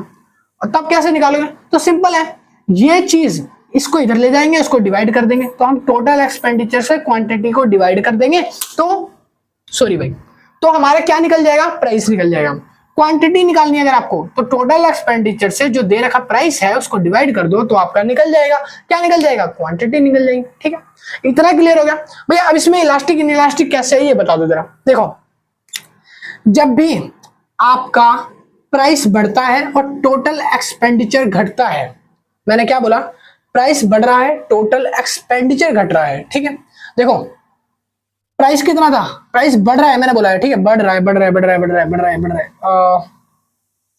और तब कैसे निकालोगे? तो सिंपल है, ये चीज इसको इधर ले जाएंगे, इसको डिवाइड कर देंगे, तो हम टोटल एक्सपेंडिचर से क्वांटिटी को डिवाइड कर देंगे, तो सॉरी भाई, तो हमारा क्या निकल जाएगा? प्राइस निकल जाएगा। क्वांटिटी निकालनी है अगर आपको, तो टोटल एक्सपेंडिचर से जो दे रखा प्राइस है उसको डिवाइड कर दो, तो आपका निकल जाएगा, क्या निकल जाएगा? क्वांटिटी निकल जाएगी। ठीक है, इतना क्लियर हो गया भैया। अब इसमें इलास्टिक इन इलास्टिक कैसे है ये बता दो जरा। देखो जब भी आपका प्राइस बढ़ता है और टोटल एक्सपेंडिचर घटता है, मैंने क्या बोला? प्राइस बढ़ रहा है, टोटल एक्सपेंडिचर घट रहा है। ठीक है, देखो प्राइस कितना था? प्राइस बढ़ रहा है, मैंने बोला है। ठीक है, बढ़ रहा है बढ़ रहा है बढ़ रहा है बढ़ रहा है बढ़ रहा है बढ़ रहा है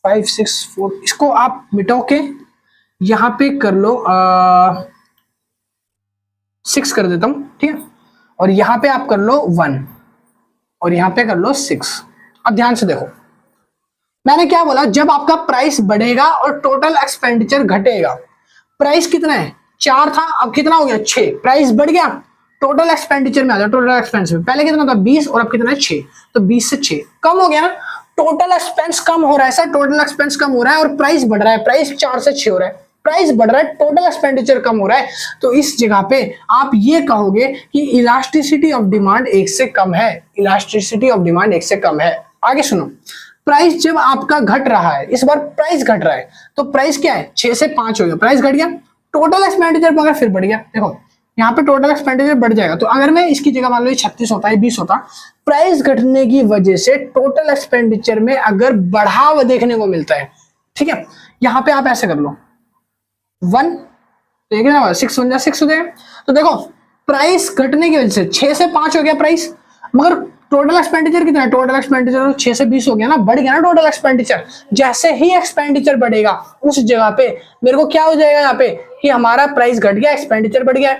5 6 4, इसको आप मिटाओ के यहां पे कर लो 6 कर देता हूं। ठीक है, और यहां पे आप कर लो 1 और यहां पे कर लो 6। अब ध्यान से देखो मैंने क्या बोला, जब आपका प्राइस बढ़ेगा और टोटल एक्सपेंडिचर घटेगा। प्राइस कितना है? 4 था, अब कितना हो गया? 6। प्राइस बढ़ गया, टोटल एक्सपेंडिचर में आ जाओ, टोटल एक्सपेंस में पहले कितना था? 20 और अब कितना है? 6। तो 20 से 6 कम हो गया ना, टोटल एक्सपेंस कम हो रहा है सर, टोटल एक्सपेंस कम हो रहा है और प्राइस बढ़ रहा है, प्राइस 4 से 6 हो रहा है, प्राइस बढ़ रहा है, टोटल एक्सपेंडिचर कम हो रहा है। तो इस जगह पे आप ये कहोगे कि इलास्टिसिटी ऑफ डिमांड 1 से कम है, इलास्टिसिटी ऑफ डिमांड 1 से कम है। आगे सुनो, प्राइस जब आपका घट रहा है, इस बार प्राइस घट रहा है, तो प्राइस क्या है? 6 से 5 हो गया, प्राइस घट गया, टोटल एक्सपेंडिचर मगर फिर बढ़ गया। देखो यहाँ पे टोटल एक्सपेंडिचर बढ़ जाएगा, तो अगर मैं इसकी जगह मान लो 36 होता है, 20 होता, प्राइस घटने की वजह से टोटल एक्सपेंडिचर में अगर बढ़ाव देखने को मिलता है, ठीक है, यहाँ पे आप ऐसे कर लो 1, ठीक है ना, 6 1 6 हो जाएगा। तो देखो प्राइस घटने की वजह से 6 से 5 हो गया प्राइस, मगर टोटल एक्सपेंडिचर कितना है? टोटल एक्सपेंडिचर 6 से 20 हो गया ना, बढ़ गया ना टोटल एक्सपेंडिचर। जैसे ही एक्सपेंडिचर बढ़ेगा उस जगह पे मेरे को क्या हो जाएगा यहाँ पे कि हमारा प्राइस घट गया, एक्सपेंडिचर बढ़ गया,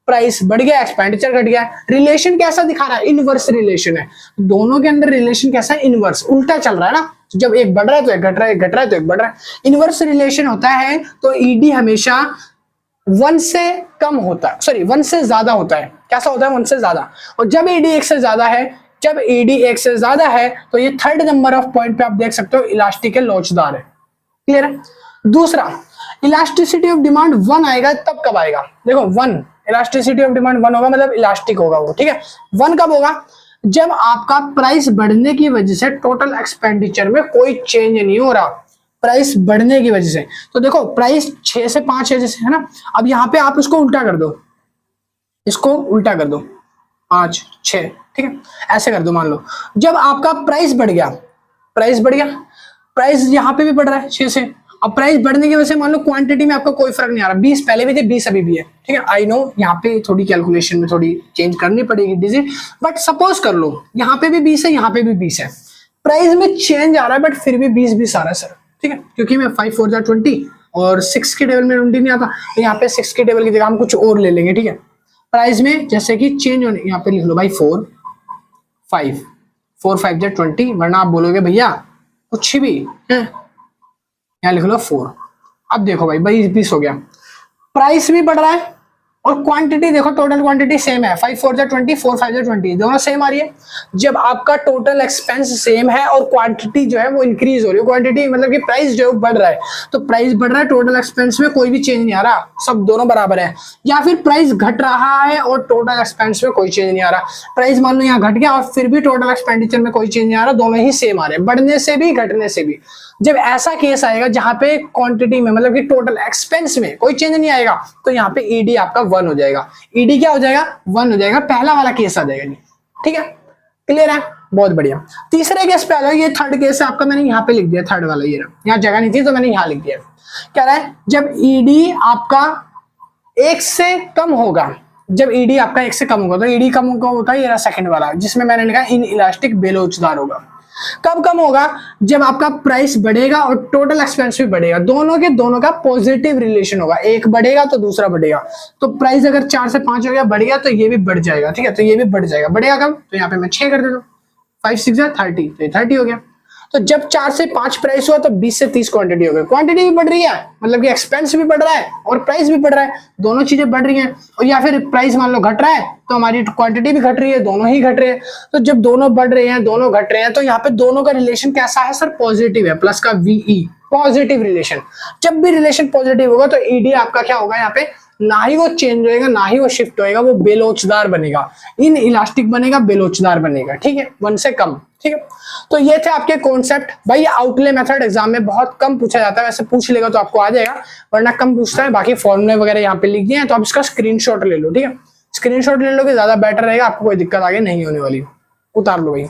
प्राइस बढ़ गया, एक्सपेंडिचर घट गया। रिलेशन कैसा दिखा रहा है? इनवर्स रिलेशन है, दोनों के अंदर रिलेशन कैसा है? इनवर्स, उल्टा चल रहा है ना, जब एक बढ़ रहा है तो एक घट रहा है, घट रहा है तो एक बढ़ रहा है। इनवर्स रिलेशन होता है तो ईडी हमेशा 1 से कम होता है, सॉरी 1 से ज्यादा होता है। कैसा होता है? 1 से ज्यादा। और जब ईडी 1 से ज्यादा है, जब ईडी 1 से ज्यादा है तो ये 3rd नंबर ऑफ पॉइंट पे आप देख सकते हो इलास्टिक है, लोचदार है। क्लियर है? दूसरा, इलास्टिसिटी ऑफ डिमांड 1 आएगा, तब कब आएगा? देखो 1, इलास्टिसिटी ऑफ डिमांड 1 होगा, मतलब इलास्टिक होगा वो। ठीक है, 1 कब होगा? जब आपका प्राइस बढ़ने की वजह से टोटल एक्सपेंडिचर में कोई चेंज नहीं हो रहा, प्राइस बढ़ने की वजह से। तो देखो प्राइस 6 से 5 है जैसे, है ना। अब यहाँ पे आप इसको उल्टा कर दो, इसको उल्टा कर दो, 5 6, ठीक है, ऐसे कर दो। मान लो जब आपका प्राइस बढ़ गया, प्राइस बढ़ गया, प्राइस यहाँ पे भी बढ़ रहा है 6 से। अब प्राइस बढ़ने की वजह से मान लो क्वांटिटी में आपका कोई फर्क नहीं आ रहा, 20 पहले भी थे, 20 अभी भी है, ठीक है। आई नो यहाँ पे थोड़ी कैलकुलेशन में थोड़ी चेंज करनी पड़ेगी डिजिट, बट सपोज कर लो यहाँ पे भी 20 है, यहाँ पे भी 20 है, प्राइस में चेंज आ रहा है बट फिर भी 20 आ रहा है सर, ठीक है, क्योंकि मैं 5 4 20 और 6 के टेबल में 20 नहीं आता, तो यहाँ पे 6 के टेबल की जगह हम कुछ और ले लेंगे, ठीक है। प्राइस में जैसे कि चेंज होने, यहाँ पे लिख लो भाई 4 5 4 5 20, वरना आप बोलोगे भैया कुछ भी है, यहाँ लिख लो 4। अब देखो भाई 20 हो गया, प्राइस भी बढ़ रहा है और क्वांटिटी देखो, टोटल क्वांटिटी सेम है, 5 4 20 4 5 20, दोनों सेम आ रही है। जब आपका टोटल एक्सपेंस सेम है और क्वांटिटी जो है वो इंक्रीज हो रही है, क्वांटिटी मतलब कि प्राइस जो है बढ़ रहा है, तो प्राइस बढ़ रहा है, टोटल एक्सपेंस में कोई भी चेंज नहीं आ रहा, सब दोनों बराबर है। या फिर प्राइस घट रहा है और टोटल एक्सपेंस में कोई चेंज नहीं आ रहा, प्राइस मान लो यहाँ घट गया और फिर भी टोटल एक्सपेंडिचर में कोई चेंज नहीं आ रहा, दोनों ही सेम आ रहे हैं, बढ़ने से भी घटने से भी। जब ऐसा केस आएगा जहां पे क्वांटिटी में मतलब कि टोटल एक्सपेंस में कोई चेंज नहीं आएगा, तो यहाँ पे ईडी आपका 1 हो जाएगा, ईडी क्या हो जाएगा 1 हो जाएगा, पहला वाला केस आ जाएगा जी, ठीक है, क्लियर है, बहुत बढ़िया। तीसरे केस पे आ जाओ, ये थर्ड केस है आपका, मैंने यहाँ पे लिख दिया थर्ड वाला, ये यहाँ जगह नहीं थी तो मैंने यहाँ लिख दिया। क्या रहा है, जब ईडी आपका 1 से कम होगा, जब ईडी आपका 1 से कम होगा, तो ईडी कम होता है ये रहा सेकंड वाला, जिसमें मैंने लिखा इन इलास्टिक बेलोचदार होगा। कब कम होगा, जब आपका प्राइस बढ़ेगा और टोटल एक्सपेंस भी बढ़ेगा, दोनों के दोनों का पॉजिटिव रिलेशन होगा, एक बढ़ेगा तो दूसरा बढ़ेगा। तो प्राइस अगर 4 से 5 हो गया, बढ़ गया, तो ये भी बढ़ जाएगा, ठीक है, तो ये भी बढ़ जाएगा। बढ़ेगा कब, तो यहाँ पे मैं 6 कर देता हूँ, 5 6 30, तो ये 30 हो गया। तो जब 4 से 5 प्राइस हुआ तो 20 से 30 क्वांटिटी हो गई, क्वांटिटी भी बढ़ रही है, मतलब कि एक्सपेंस भी बढ़ रहा है और प्राइस भी बढ़ रहा है, दोनों चीजें बढ़ रही हैं। और या फिर प्राइस मान लो घट रहा है तो हमारी क्वांटिटी भी घट रही है, दोनों ही घट रहे हैं। तो जब दोनों बढ़ रहे हैं, दोनों घट रहे हैं, तो यहाँ पे दोनों का रिलेशन कैसा है सर, पॉजिटिव है, प्लस का VE, पॉजिटिव रिलेशन। जब भी रिलेशन पॉजिटिव होगा तो ईडी आपका क्या होगा, यहाँ पे ना ही वो चेंज होएगा ना ही वो शिफ्ट होएगा, वो बेलोचदार बनेगा, इन इलास्टिक बनेगा, बेलोचदार बनेगा, ठीक है, 1 से कम, ठीक है। तो ये थे आपके कॉन्सेप्ट। भाई आउटले मेथड एग्जाम में बहुत कम पूछा जाता है, वैसे पूछ लेगा तो आपको आ जाएगा, वरना कम पूछता है। बाकी फॉर्मूले वगैरह यहाँ पे लिख दिए हैं, तो आप इसका स्क्रीनशॉट ले लो, ठीक है, स्क्रीनशॉट ले लोगे ज्यादा बेटर रहेगा, आपको कोई दिक्कत आगे नहीं होने वाली, उतार लो भाई।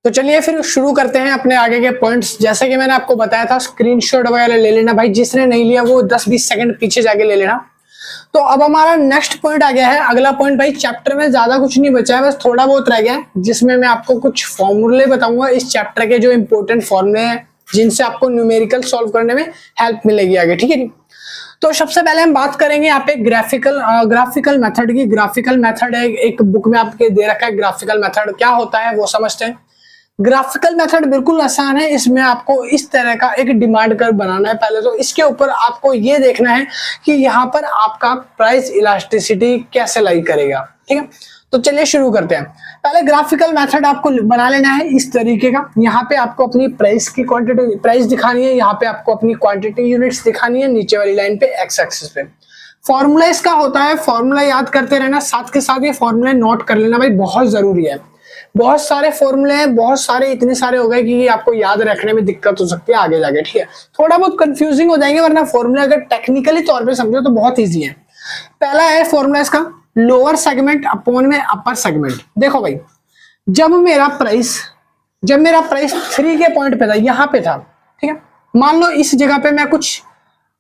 तो चलिए फिर शुरू करते हैं अपने आगे के पॉइंट्स। जैसे कि मैंने आपको बताया था स्क्रीनशॉट वगैरह ले लेना भाई, जिसने नहीं लिया वो 10-20 सेकंड पीछे जाके ले लेना। तो अब हमारा नेक्स्ट पॉइंट आ गया है, अगला पॉइंट भाई चैप्टर में ज्यादा कुछ नहीं बचा है, बस थोड़ा बहुत रह गया है, जिसमें मैं आपको कुछ फॉर्मूले बताऊंगा इस चैप्टर के, जो इंपॉर्टेंट फॉर्मूले हैं जिनसे आपको न्यूमेरिकल सॉल्व करने में हेल्प मिलेगी आगे, ठीक है। तो सबसे पहले हम बात करेंगे यहाँ पे ग्राफिकल मेथड की। ग्राफिकल मेथड है, एक बुक में आपके दे रखा है, ग्राफिकल मेथड क्या होता है वो समझते हैं। ग्राफिकल मेथड बिल्कुल आसान है, इसमें आपको इस तरह का एक डिमांड कर्व बनाना है। पहले तो इसके ऊपर आपको ये देखना है कि यहाँ पर आपका प्राइस इलास्टिसिटी कैसे लाई करेगा, ठीक है। तो चलिए शुरू करते हैं। पहले ग्राफिकल मेथड आपको बना लेना है इस तरीके का, यहाँ पे आपको अपनी प्राइस की क्वांटिटी प्राइस दिखानी है, यहाँ पे आपको अपनी क्वांटिटी यूनिट्स दिखानी है, नीचे वाली लाइन पे एक्स एक्सिस पे। फॉर्मूला इसका होता है, फॉर्मूला याद करते रहना, साथ के साथ ये फॉर्मूला नोट कर लेना भाई, बहुत जरूरी है। बहुत सारे फॉर्मूले हैं, बहुत सारे, इतने सारे हो गए कि आपको याद रखने में दिक्कत हो सकती है आगे जाके, ठीक है, थोड़ा बहुत कंफ्यूजिंग हो जाएंगे, वरना फॉर्मूला अगर टेक्निकली तौर पे समझो तो बहुत इजी है। पहला है फॉर्मूला इसका, लोअर सेगमेंट अपॉन में अपर सेगमेंट। देखो भाई, जब मेरा प्राइस 3 के पॉइंट पे था, यहाँ पे था, ठीक है, मान लो इस जगह पे मैं कुछ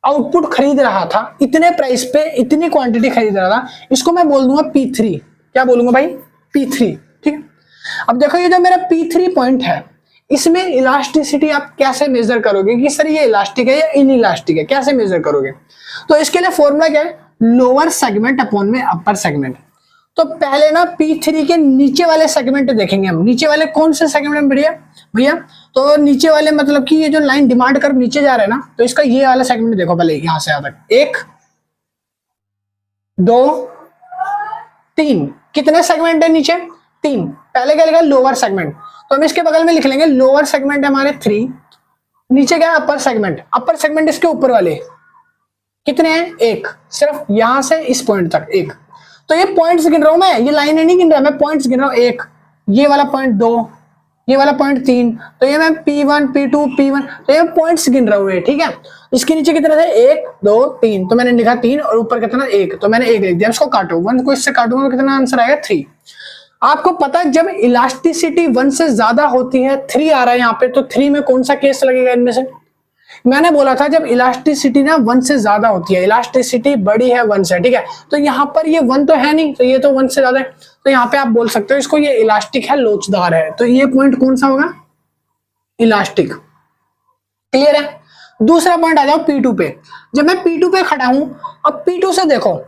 आउटपुट खरीद रहा था, इतने प्राइस पे इतनी क्वांटिटी खरीद रहा था, इसको मैं बोल दूंगा P3। क्या बोलूंगा भाई, P3, ठीक है। अब देखो ये जो मेरा P3 पॉइंट है, इसमें इलास्टिसिटी आप कैसे मेजर करोगे कि सर ये इलास्टिक है या इन इलास्टिक है, कैसे मेजर करोगे। तो इसके लिए फॉर्मूला क्या है, लोअर सेगमेंट अपॉन में अपर सेगमेंट। तो पहले ना P3 के नीचे वाले सेगमेंट देखेंगे हम, नीचे वाले कौन से सेगमेंट में भैया, तो नीचे वाले मतलब कि ये जो लाइन डिमांड कर नीचे जा रहा है ना, तो इसका ये वाला सेगमेंट देखो पहले, यहां से यहां तक 1 2 3, कितने सेगमेंट है नीचे, 3। पहले क्या लिखा, लोअर सेगमेंट, तो हम इसके बगल में लिख लेंगे लोअर सेगमेंट है हमारे 3, नीचे क्या है अपर सेगमेंट, अपर सेगमेंट इसके ऊपर वाले कितने हैं, 1, सिर्फ यहां से इस पॉइंट तक 1। तो ये पॉइंट्स गिन रहा हूं मैं, ये लाइनें नहीं गिन रहा, मैं पॉइंट्स गिन रहा हूं। एक, ये वाला पॉइंट 2, ये वाला पॉइंट 3, तो ये मैं P1 P2 P1, तो ये पॉइंट्स गिन रहा हूँ, ठीक है। इसके नीचे कितने थे, 1 2 3, तो मैंने लिखा 3, और ऊपर कितना 1, तो मैंने 1 लिख दिया। इसको काटो, 1 को इससे काटूंगा तो कितना आंसर आएगा 3। आपको पता है जब इलास्टिसिटी 1 से ज्यादा होती है, 3 आ रहा है यहाँ पे, तो 3 में कौन सा केस लगेगा इनमें से? मैंने बोला था जब इलास्टिसिटी ना 1 से ज्यादा होती है, इलास्टिसिटी बड़ी है 1 से, ठीक है। तो यहाँ पर ये 1 तो है नहीं, तो ये तो 1 से ज्यादा है, तो यहाँ पे आप बोल सकते हो इसको ये इलास्टिक है, लोचदार है। तो ये पॉइंट कौन सा होगा, इलास्टिक। क्लियर है। दूसरा पॉइंट आ जाओ P2 पे। जब मैं P2 पे खड़ा हूं, अब P2 से देखो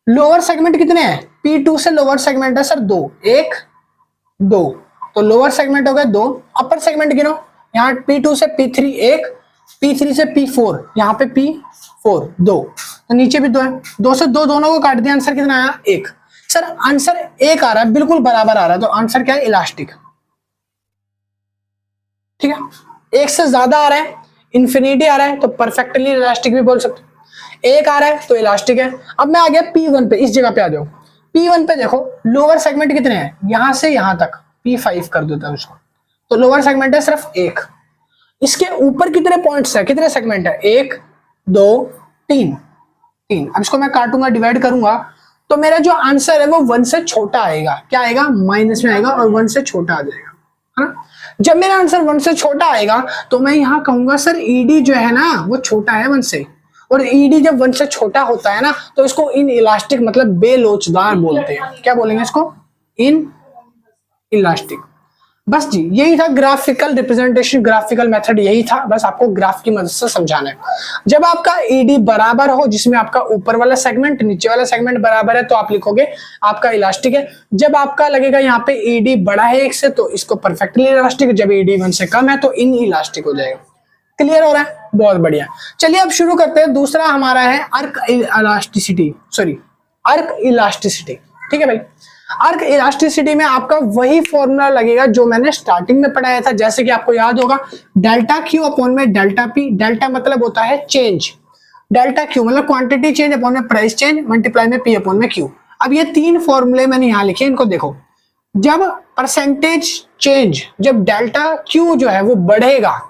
लोअर सेगमेंट कितने हैं, P2 से लोअर सेगमेंट है सर 2, 1 2, तो लोअर सेगमेंट हो गया 2। अपर सेगमेंट गिनो, यहाँ P2 से P3 1, P3 से P4, यहाँ पे P4 2, तो नीचे भी 2 है, 2 से 2 दोनों को काट दिया, आंसर कितना आया 1। सर आंसर 1 आ रहा है, बिल्कुल बराबर आ रहा है, तो आंसर क्या है, इलास्टिक। ठीक है। 1 से ज्यादा आ रहा है, इंफिनिटी आ रहा है, तो परफेक्टली इलास्टिक भी बोल सकते हो। 1 आ रहा है तो इलास्टिक है। अब मैं आ गया P1 पे, इस जगह पे आ जाओ। P1 पे देखो लोअर सेगमेंट कितने हैं, यहां से यहां तक, P5 कर देता है उसको, तो लोअर सेगमेंट है सिर्फ 1। इसके ऊपर कितने पॉइंट्स है, कितने सेगमेंट है, 1 2 3 3। अब इसको मैं काटूंगा, डिवाइड करूंगा, तो मेरा जो आंसर है वो 1 से छोटा आएगा। क्या आएगा, माइनस में आएगा और 1 से छोटा आ जाएगा, है ना। जब मेरा आंसर 1 से छोटा आएगा तो मैं यहां कहूंगा सर ईडी जो है ना वो छोटा है 1 से, और ईडी जब 1 से छोटा होता है ना तो इसको इन इलास्टिक मतलब बेलोचदार बोलते हैं। क्या बोलेंगे इसको, इन इलास्टिक। बस जी यही था ग्राफिकल रिप्रेजेंटेशन, ग्राफिकल मेथड यही था, बस आपको ग्राफ की मदद से समझाना है। जब आपका ईडी बराबर हो, जिसमें आपका ऊपर वाला सेगमेंट नीचे वाला सेगमेंट बराबर है, तो आप लिखोगे आपका इलास्टिक है। जब आपका लगेगा यहाँ पे ईडी बड़ा है 1 से, तो इसको परफेक्टली इलास्टिक, जब ईडी 1 से कम है तो इन इलास्टिक हो जाएगा। क्लियर हो रहा है, बहुत बढ़िया। चलिए अब शुरू करते हैं। दूसरा हमारा है अर्क इलास्टिसिटी, सॉरी अर्क इलास्टिसिटी। ठीक है भाई, अर्क इलास्टिसिटी में आपका वही फॉर्मूला लगेगा जो मैंने स्टार्टिंग में पढ़ाया था। जैसे कि आपको याद होगा डेल्टा क्यू अपॉन में डेल्टा पी, डेल्टा मतलब होता है चेंज, डेल्टा क्यू मतलब क्वांटिटी चेंज अपॉन में प्राइस चेंज, मल्टीप्लाई में पी अपॉन में क्यू। अब ये 3 फॉर्मूले मैंने यहां लिखे, इनको देखो। जब परसेंटेज चेंज, जब डेल्टा क्यू जो है वो बढ़ेगा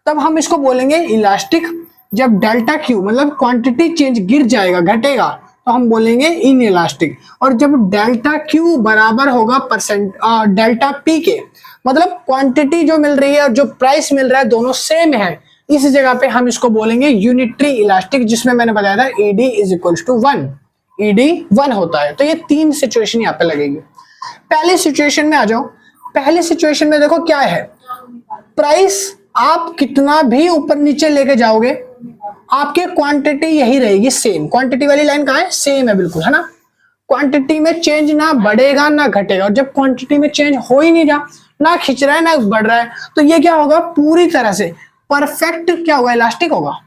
तब हम इसको बोलेंगे इलास्टिक। जब डेल्टा क्यू मतलब क्वांटिटी चेंज गिर जाएगा, घटेगा, तो हम बोलेंगे इन इलास्टिक। और जब डेल्टा क्यू बराबर होगा डेल्टा पी के, मतलब क्वांटिटी जो मिल रही है और जो प्राइस मिल रहा है दोनों सेम है, इस जगह पे हम इसको बोलेंगे यूनिटरी इलास्टिक, जिसमें मैंने बताया था ED is equal to 1, ED 1 होता है। तो ये 3 सिचुएशन यहाँ पे लगेगी। पहले सिचुएशन में आ जाओ। पहले सिचुएशन में देखो क्या है, प्राइस आप कितना भी ऊपर नीचे लेके जाओगे आपके क्वांटिटी यही रहेगी सेम। क्वांटिटी वाली लाइन कहाँ है, सेम है बिल्कुल, है ना। क्वांटिटी में चेंज ना बढ़ेगा ना घटेगा। और जब क्वांटिटी में चेंज हो ही नहीं रहा, ना खिंच रहा है ना बढ़ रहा है, तो ये क्या होगा, पूरी तरह से परफेक्ट क्या होगा, इलास्टिक होगा।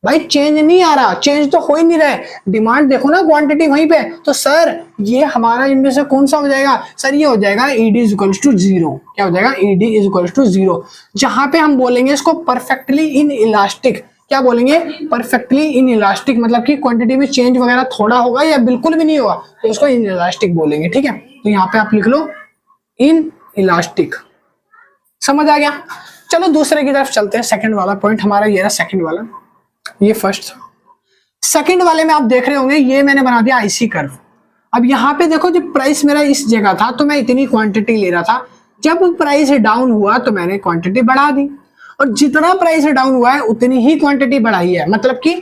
भाई चेंज नहीं आ रहा, चेंज तो हो ही नहीं रहा है, डिमांड देखो ना क्वांटिटी वहीं पे, तो सर ये हमारा इनमें से कौन सा हो जाएगा, सर ये हो जाएगा ईडी इज इक्वल टू 0। क्या हो जाएगा, ईडी इज इक्वल टू 0। जहां पे हम बोलेंगे इसको परफेक्टली इन इलास्टिक। क्या बोलेंगे, परफेक्टली इन इलास्टिक, मतलब कि क्वांटिटी में चेंज वगैरह थोड़ा होगा या बिल्कुल भी नहीं होगा, तो इसको इन इलास्टिक बोलेंगे। ठीक है, तो यहाँ पे आप लिख लो इन इलास्टिक। समझ आ गया। चलो दूसरे की तरफ चलते हैं। सेकंड वाला पॉइंट हमारा ये रहा, सेकंड वाला, ये फर्स्ट था। सेकंड वाले में आप देख रहे होंगे ये मैंने बना दिया आईसी कर्व। अब यहाँ पे देखो जब प्राइस मेरा इस जगह था तो मैं इतनी क्वांटिटी ले रहा था, जब प्राइस डाउन हुआ तो मैंने क्वांटिटी बढ़ा दी, और जितना प्राइस डाउन हुआ है उतनी ही क्वांटिटी बढ़ाई है। मतलब कि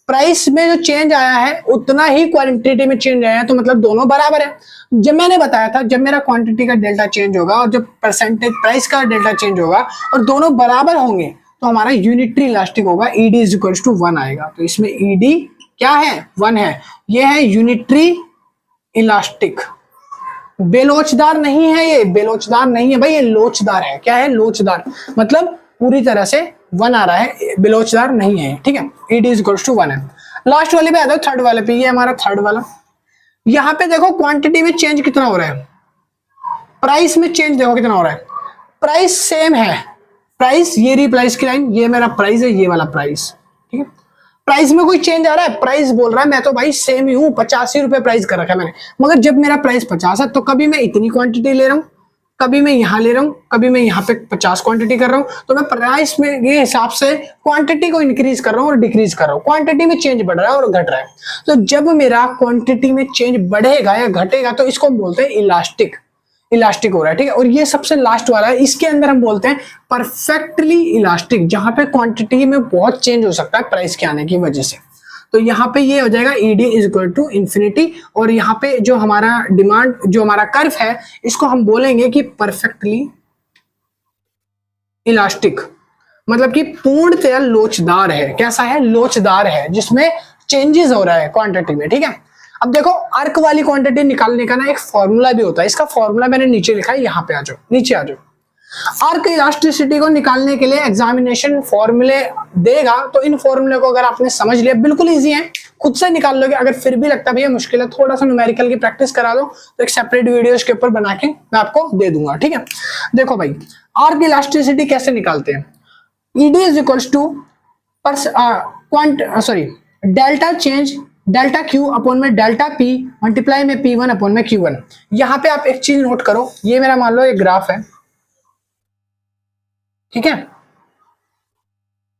प्राइस में जो चेंज आया है उतना ही क्वांटिटी में चेंज आया है, तो मतलब दोनों बराबर है। जब मैंने बताया था जब मेरा क्वांटिटी का डेल्टा चेंज होगा और जब परसेंटेज प्राइस का डेल्टा चेंज होगा और दोनों बराबर होंगे तो हमारा यूनिटरी इलास्टिक होगा, ईडी इज इक्वल टू 1 आएगा। तो इसमें ईडी क्या है, 1 है। ये है यूनिटरी इलास्टिक। बेलोचदार नहीं है, ये बेलोचदार नहीं है भाई, ये लोचदार है। क्या है, लोचदार, मतलब पूरी तरह से 1 आ रहा है, बेलोचदार नहीं है। ठीक है, ईडी इज इक्वल टू 1 है। लास्ट वाले पे आ जाओ, थर्ड वाले पे। ये हमारा थर्ड वाला। यहाँ पे देखो क्वांटिटी में चेंज कितना हो रहा है, प्राइस में चेंज देखो कितना हो रहा है। प्राइस सेम है, प्राइस ये रही प्राइस की लाइन, ये मेरा प्राइस है, ये वाला प्राइस। ठीक है, प्राइस में कोई चेंज आ रहा है? प्राइस बोल रहा है मैं तो भाई सेम ही हूँ, 85 रुपए प्राइस कर रखा है मैंने, मगर जब मेरा प्राइस 50 है तो कभी मैं इतनी क्वांटिटी ले रहा हूँ, कभी मैं यहाँ ले रहा हूँ, कभी मैं यहाँ पे 50 क्वांटिटी कर रहा हूँ, तो मैं प्राइस में ये हिसाब से क्वांटिटी को इंक्रीज कर रहा हूँ और डिक्रीज कर रहा हूँ, क्वांटिटी में चेंज बढ़ रहा है और घट रहा है। तो जब मेरा क्वांटिटी में चेंज बढ़ेगा या घटेगा तो इसको हम बोलते हैं इलास्टिक, इलास्टिक हो रहा है, ठीक है। और ये सबसे लास्ट वाला है, इसके अंदर हम बोलते हैं परफेक्टली इलास्टिक, जहां पे क्वांटिटी में बहुत चेंज हो सकता है प्राइस के आने की वजह से। तो यहाँ पे ये हो जाएगा ED is equal to infinity, और यहाँ पे जो हमारा डिमांड, जो हमारा कर्व है, इसको हम बोलेंगे कि परफेक्टली इलास्टिक, मतलब कि पूर्णतया लोचदार है। कैसा है? लोचदार है, जिसमें चेंजेस हो रहा है क्वांटिटी में, ठीक है। अब देखो आर्क वाली क्वांटिटी निकालने का ना एक फॉर्मूला भी होता है, इसका फॉर्मूला मैंने नीचे लिखा है, यहाँ पे आ जाओ, नीचे आ जाओ। आर्क इलास्टिसिटी को निकालने के लिए एग्जामिनेशन फॉर्मूले देगा, तो इन फॉर्मूले को अगर आपने समझ लिया, बिल्कुल इजी है, खुद से निकाल लोगे। अगर फिर भी लगता भैया मुश्किल है, थोड़ा सा न्यूमेरिकल की प्रैक्टिस करा दो, तो एक सेपरेट वीडियो के ऊपर बना के मैं आपको दे दूंगा, ठीक है। देखो भाई आर्क इलास्टिसिटी कैसे निकालते हैं? ED is equals to delta change, delta Q upon में डेल्टा पी मल्टीप्लाई में P1 अपॉन में Q1। यहां पे आप एक चीज नोट करो, ये मेरा मान लो एक ग्राफ है, ठीक है,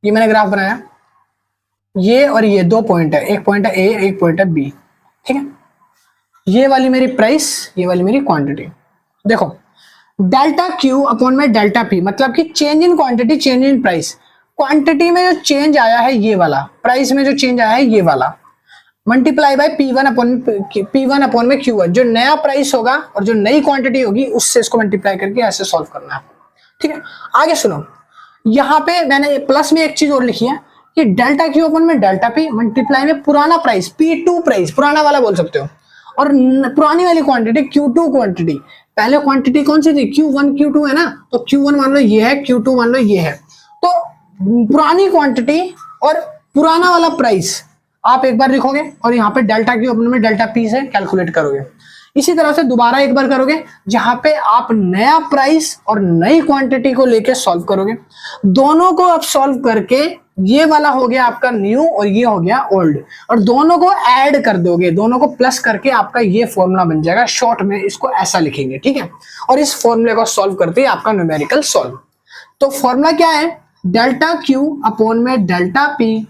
ये मैंने ग्राफ बनाया, ये और ये दो पॉइंट है, एक पॉइंट है ए, एक पॉइंट है बी, ठीक है। ये वाली मेरी प्राइस, ये वाली मेरी क्वांटिटी। देखो डेल्टा क्यू अपॉन में डेल्टा पी, मतलब कि change in quantity change in price. Quantity में जो चेंज आया है ये वाला, प्राइस में जो चेंज आया है ये वाला, मल्टीप्लाई बाय P1 अपॉन में Q1। जो नया प्राइस होगा और जो नई क्वांटिटी होगी उससे इसको मल्टीप्लाई करके ऐसे सॉल्व करना है, ठीक है। आगे सुनो, यहाँ पे मैंने प्लस में एक चीज और लिखी है कि डेल्टा क्यू अपॉन में डेल्टा पी मल्टीप्लाई में पुराना प्राइस P2 प्राइस, पुराना वाला बोल सकते हो, और पुरानी वाली क्वांटिटी Q2 क्वांटिटी। पहले क्वांटिटी कौन सी थी? Q1 Q2 है ना, तो Q1 मान लो ये है, Q2 मान लो ये है। तो पुरानी क्वांटिटी और पुराना वाला प्राइस आप एक बार लिखोगे और यहाँ पे डेल्टा क्यू अपने में डेल्टा पी से कैलकुलेट करोगे। इसी तरह से दोबारा एक बार करोगे, जहां पे आप नया प्राइस और नई क्वांटिटी को लेके सॉल्व करोगे। दोनों को आप सॉल्व करके ये वाला हो गया आपका न्यू और ये हो गया ओल्ड, और दोनों को ऐड कर दोगे, दोनों को प्लस करके आपका ये फॉर्मूला बन जाएगा। शॉर्ट में इसको ऐसा लिखेंगे, ठीक है। और इस फॉर्मूले को सॉल्व करते ही आपका न्यूमेरिकल सॉल्व। तो फॉर्मूला क्या है? डेल्टा क्यू अपॉन में डेल्टा पी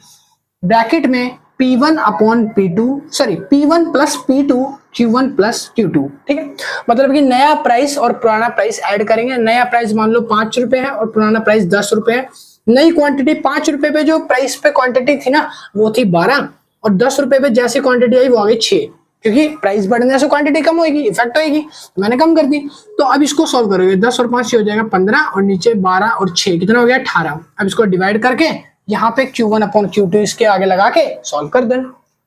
ब्रैकेट में P1 upon P2, sorry P1 plus P2 Q1 plus Q2, ठीक है। मतलब कि नया प्राइस और पुराना प्राइस ऐड करेंगे। नया प्राइस मान लो 5 रुपए है और पुराना प्राइस 10 रुपए है। नई क्वांटिटी 5 रुपए पे जो प्राइस पे क्वांटिटी थी ना वो थी 12, और 10 रुपए पे जैसी क्वांटिटी आई वो आ गई 6, क्योंकि प्राइस बढ़ने से क्वांटिटी कम होगी, इफेक्ट होगी, मैंने कम कर दी। तो अब इसको सॉल्व करोगे, 10 और 5 हो जाएगा 15, और नीचे 12 और 6 कितना हो गया? 18। अब इसको डिवाइड करके यहाँ पे Q1 अपॉन Q2 इसके आगे लगा के सॉल्व कर देना,